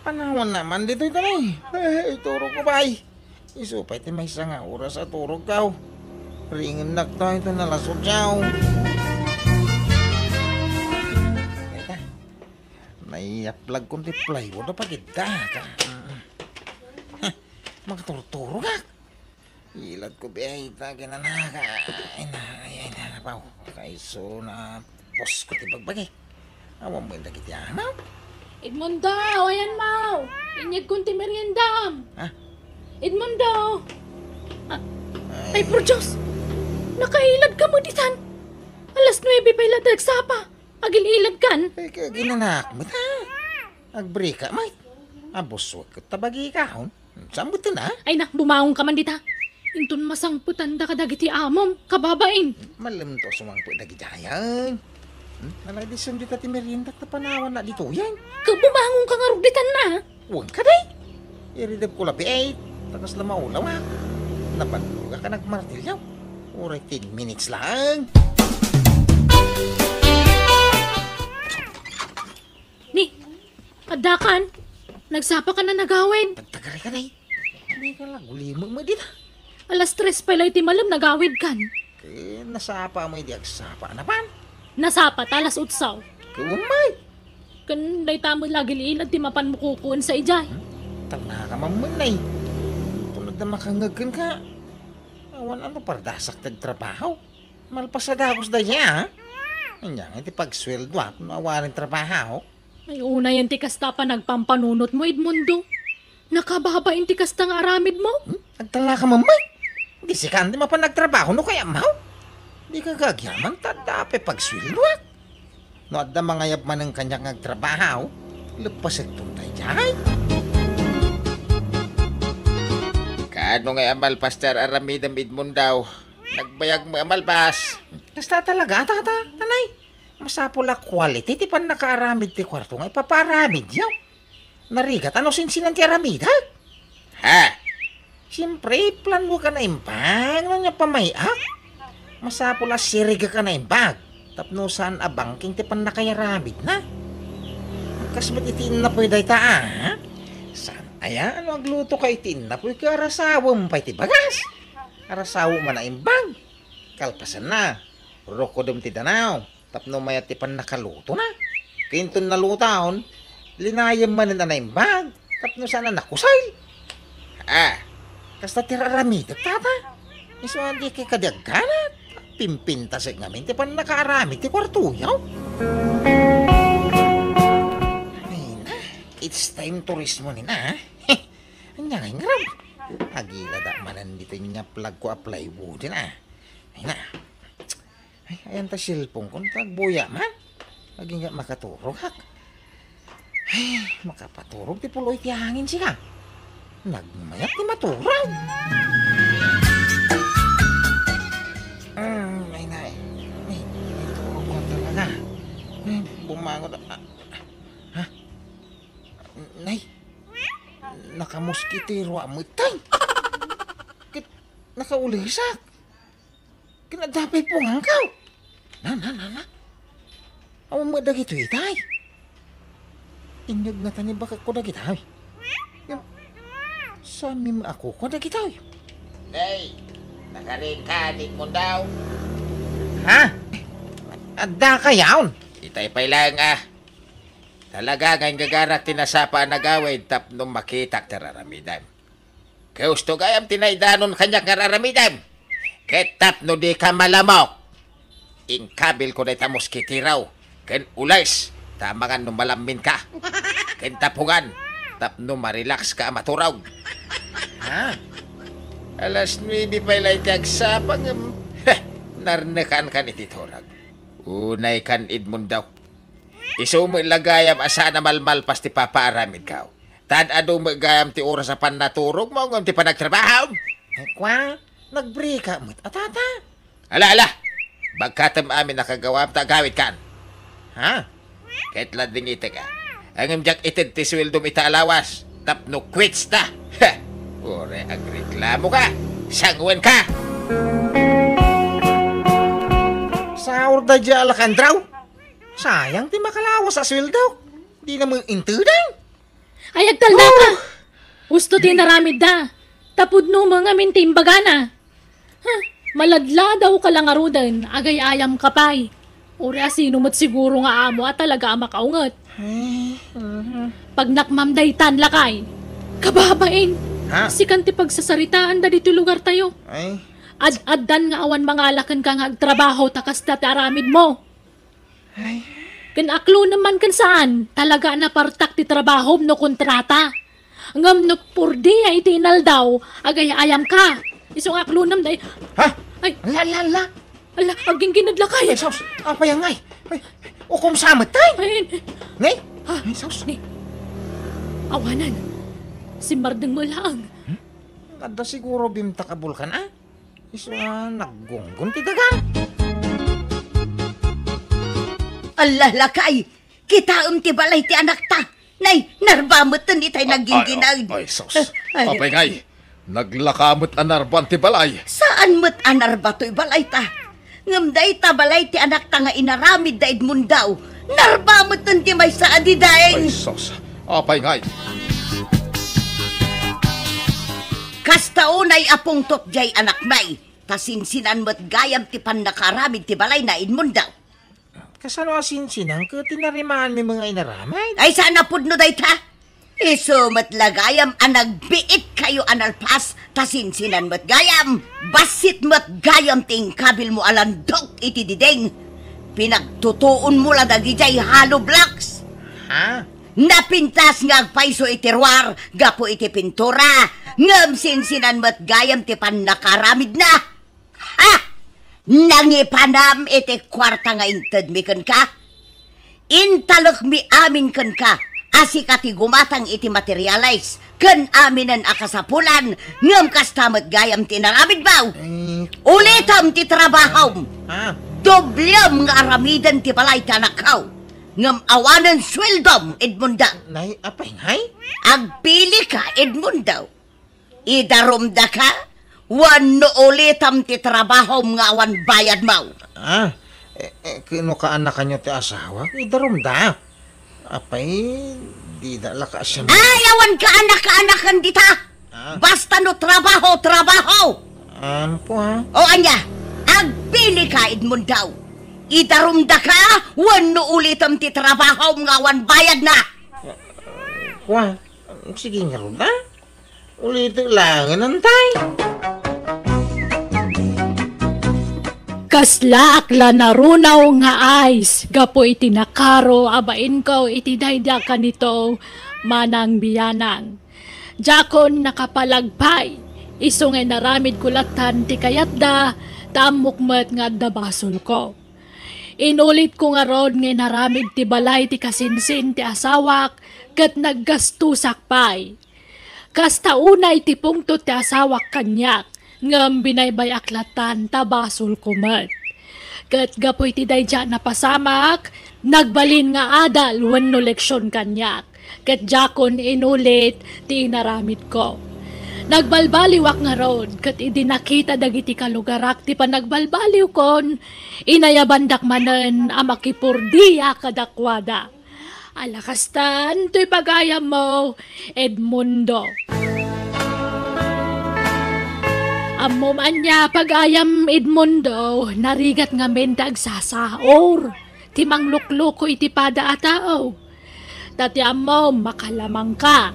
Panawan naman dito ito na eh. Iturog ko ba eh. Isupay ti may nga oras sa turog kaw. Ringin nakto ito nalasod siyaw. Teka, naiaplag kong ti plywood na pagida ka. Magturturo ka. Ilad ko biyahita kinanaka. Ay na pa. Kaiso na pos ko ti bagbagi. Awan mo yung dagit yan, no? Edmundo, ayan mau. Inyag kunti meriendam. Ha? Edmundo. Ay, por Diyos. Nakailad ka mo ditan. Alas 9 pa ilad nagsapa. Agil-ilad kan. Ay, ginanak mo ta. Agbreak ka, mate. Abuswag ko tabagi ka, hon. Sambot na. Ay na, bumaong ka man dita. Intun masangputan da kadagiti amom. Kababain. Malam to sumangpo dagi jayan. Alay di sundi ti merienda ta panawan na dito yan. Kabumangon ka nga rugditan na. Huwag ka day. Iridab ko labi ay. Takas na maulaw ha. Napaluga ka nagmartilyaw. Uray 10 minutes lang. Ni, adakan. Nagsapa ka na nagawid. Pagtagari ka day. Hindi ka lang ulimang mo dito. Alas 3 pa ilay ti malam nagawid kan. Eh, nasapa mo hindi agsapa naman. Nasapa talas utsaw. Kumay. Kan day tamo lagi liilad ti mapan mo kukuon sa ijay. Tala ka mamunay. Tulad na makangagkan ka. Awan ano pardasak tagtrabaho. Malpasadagos da niya, ha? Anyang, iti pagsweldo ha, kung awarin trabaho. Ay una yan ti kasta pa nagpampanunot mo, Edmundo. Nakababain ti kasta nga aramid mo. Nagtala ka mamay. Hindi si Candy mapanagtrabaho no kaya mau. Di ka gagyaman tadape pagsweldo ha. No adda mga yap man ang kanyang nagtrabaho. Lupas ito tayo dyan. Kaano nga amal, Pastor Aramidam Edmund daw? Nagbayag mo amal, Pas. Basta talaga, tanay. Masapula quality, ti pan nakaaramid ti kwarto nga ipaparamid yaw. Narigat, ano sinsinan ti aramid, ha? Ha? Siyempre, plan mo ka na imbag, ano niya pamayak? Masapula siriga ka na imbag. Tapno saan abangking ti pan nakayaramid na? Kasbat itiin na po yung ta, ha? Saan aya, ano agluto ka itiin na po yung karasawa mo pa iti bagas? Karasawa man na imbag. Kalpasan na. Roko dum ti danaw. Tapno mayat ti pan nakaluto na. Kinton nalutaon, linayam man na imbag. Tapno sana nakusay. Ah, Kasta tiraramid at tata. Iso hindi kay kadagkanat. Pimpintasig ngamin ti pan nakaaramid ti kwartuyaw. Ay na, it's time turismo ni na. Anya nga ingrab. Agila da manan dito niya plug ko apply wood na. Ay na. Ay, ayan ta silpong kung tagbuya man. Lagi nga makaturog hak. Ay, makapaturog ti puloy ti hangin siya. Nagmayat ti maturag. Ay, nay. Ay, turog ko talaga. Ay, bumangon. Ha? Nay, nakamuskitiro amoy tay. Nakaulisak. Kinadapay po nga kaw. Na. Awan mo dagito itay. Inyag na tani baka ko dagitaw. Sami mo ako ko dagitaw. Day, nakarin ka, Edmund daw. Ha? Adda ka yawn. Itay pa lang Talaga ngayon gagarak tinasapa ang nagawid tapno makita tararamidam. Kausto gayam tinaydanon kanyak ngararamidam. Ketap no di ka malamok. Ingkabil ko na itamos kitiraw. Ken ulays, tamangan no malamin ka. Ken tapungan, tapno marilax ka maturaw. Ha? Alas 9 pa ilay tiagsapang. Narnakan kan iti torag. Unay kan Edmund daw. Isumo ilagayam asa na malmalpas ti papaaramid ka. Tad ado magayam ti oras sa panaturog mo ngam ti panagtrabaho. Ay, kwa, nagbrika mo't atata. Ala. Bagkatam amin nakagawam ta gawit kan. Ha? Kahit lading ite ka. Ang imjak itid ti swildom itaalawas. Tapno quits ta. Ore, agreklamo ka. Sangwan ka. Sa orda dya alakandraw. Sayang ti makalawas sa sweldo. Di na mo intuday. Ay, agtalda ka. Gusto tinaramid da. Tapod no mga mintimbaga na. Maladla daw ka lang arudan. Agay ayam kapay. Uri asino mo't siguro nga amo at talaga makaungat. Pag nakmamday tan lakay. Kababain. Ha? Sikan ti pagsasaritaan da dito lugar tayo. Ay, Ad-addan nga awan mangalakan ka nga agtrabaho takas dati aramid mo. Kan aklo naman kan saan, talaga na partak ti trabaho no kontrata. Ngam no purdi ay tinal daw, agay ayam ka. Isong aklo nam day, ha? ay, Ala. ala, aging ginadla kay. Ay, sos, apa yang ngay? Ay, ukom samat tay. Ay, Ngay? ha, Ay, sos. ni, awanan, si Mardeng mo lang. Ada siguro bimta kabulkan, ah? Iso, naggunggun ti dagang. Allah lakay, kita ti balay ti anak ta. Nay, narbamot to ni tayo naging ginag. Ay, sos. Apay ngay. Naglakamot anarban ti balay. Saan mo't anarba to'y balay ta? Ngamday ta balay ti anak ta nga inaramid da Edmund daw. Narbamot to ti may sa adidaeng. Ay, sos. Apay ngay. Kastaunay apong totjay anak may. Tasinsinan mo't gayam ti pandakaramid ti balay na Edmund daw. Kasano asinsinang ka tinarimaan mi mga inaramay? Ay sana pudno day ta? Iso mo't lagayam anagbiit kayo analpas. Tasinsinan mo't gayam. Basit mo't gayam ting kabil mo alandok iti dideng. Pinagtutuon mo la dagijay hollow blocks. Ha? Napintas nga agpaiso iti ruwar, gapo iti pintura, ngam sinsinan mo't gayam ti panakaramid na. Ha! Nangipanam iti kwarta nga inted mi ken ka. Intalok mi amin ken ka, asi kati gumatang iti materialize, ken aminan akasapulan, ngam kastamot gayam ti naramid baw. Ulitam ti trabahom, Ha? doblem nga aramidan ti balay tanakaw, ngam awanan sweldom Edmunda. Nay, apay ngay? Agpili ka, Edmundaw. Idarumda ka, wano ulitam ti trabaho nga awan bayad mo. Ah, kino ka anak kanyo ti asawa? Idarumda. Apay, di dala ka siya. Ay, awan ka anak-anakan dita. Basta no trabaho. Ano po ha? O anya, agpili ka, Edmundaw. Idarumda ka, wano ulitam ti trabaho nga awan bayad na. Kwa, sige nga rin ha? Ulit lang nantay. Kasla akla narunaw nga ice, gapo iti nakaro, abain ko iti dayda ka nito, manang biyanang. Jakon nakapalagpay, isong ay naramid kulatan ti kayatda, tamukmat nga dabasol ko. Inulit ko nga ron nga naramid ti balay ti kasinsin ti asawak, kat naggastusak pay. Kasta unay ti pungto ti asawak kanyak, ngam binaybay aklatan tabasol kumat. Kat gapoy ti dayja napasamak, nagbalin nga adal wenno leksyon kanyak. Kat jakon inulit ti inaramid ko. Nagbalbaliwak nga rod, kat idinakita dagiti kalugarak ti panagbalbaliw kon, inayabandak manen amakipurdiya kadakwada. Alakastan, to'y pagayam mo, Edmundo. Amo man niya pagayam Edmundo, narigat nga mendag sasaor. Timang lukloko iti pada atao. Tati amo, makalamang ka.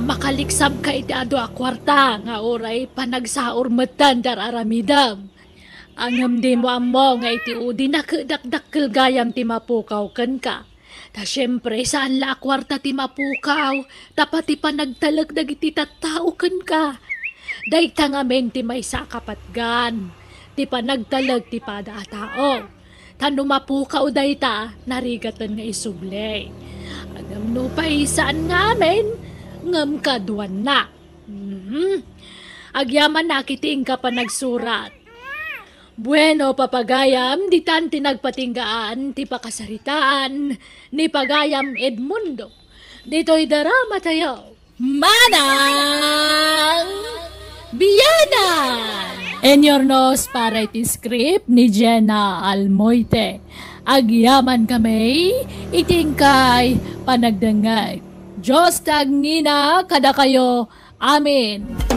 Makaliksab ka iti ado akwarta, nga oray panagsaor metan dar aramidam. Angam di mo amo nga iti udi nakadakdakkel gayam ti mapukaw ken ka. Ta syempre saan la kwarta ti mapukaw, tapati pa nagtalag dagiti tattao ken ka. Dayta ngamen ti may sakapatgan, ti pa nagtalag ti pada tao. Tano mapukaw dayta, narigatan nga isublay. Agam no pa saan ngamen, ngam kaduan na. Agyaman nakiting ka pa nagsurat. Bueno, papagayam, di tan tinagpatinggaan, ti pakasaritaan, ni pagayam Edmundo. Dito'y darama tayo. Manang Biyanan! And your nose para iti script ni Jenna Almoite. Agyaman kami, itingkay panagdangag. Diyos tagnina kada kayo. Amen.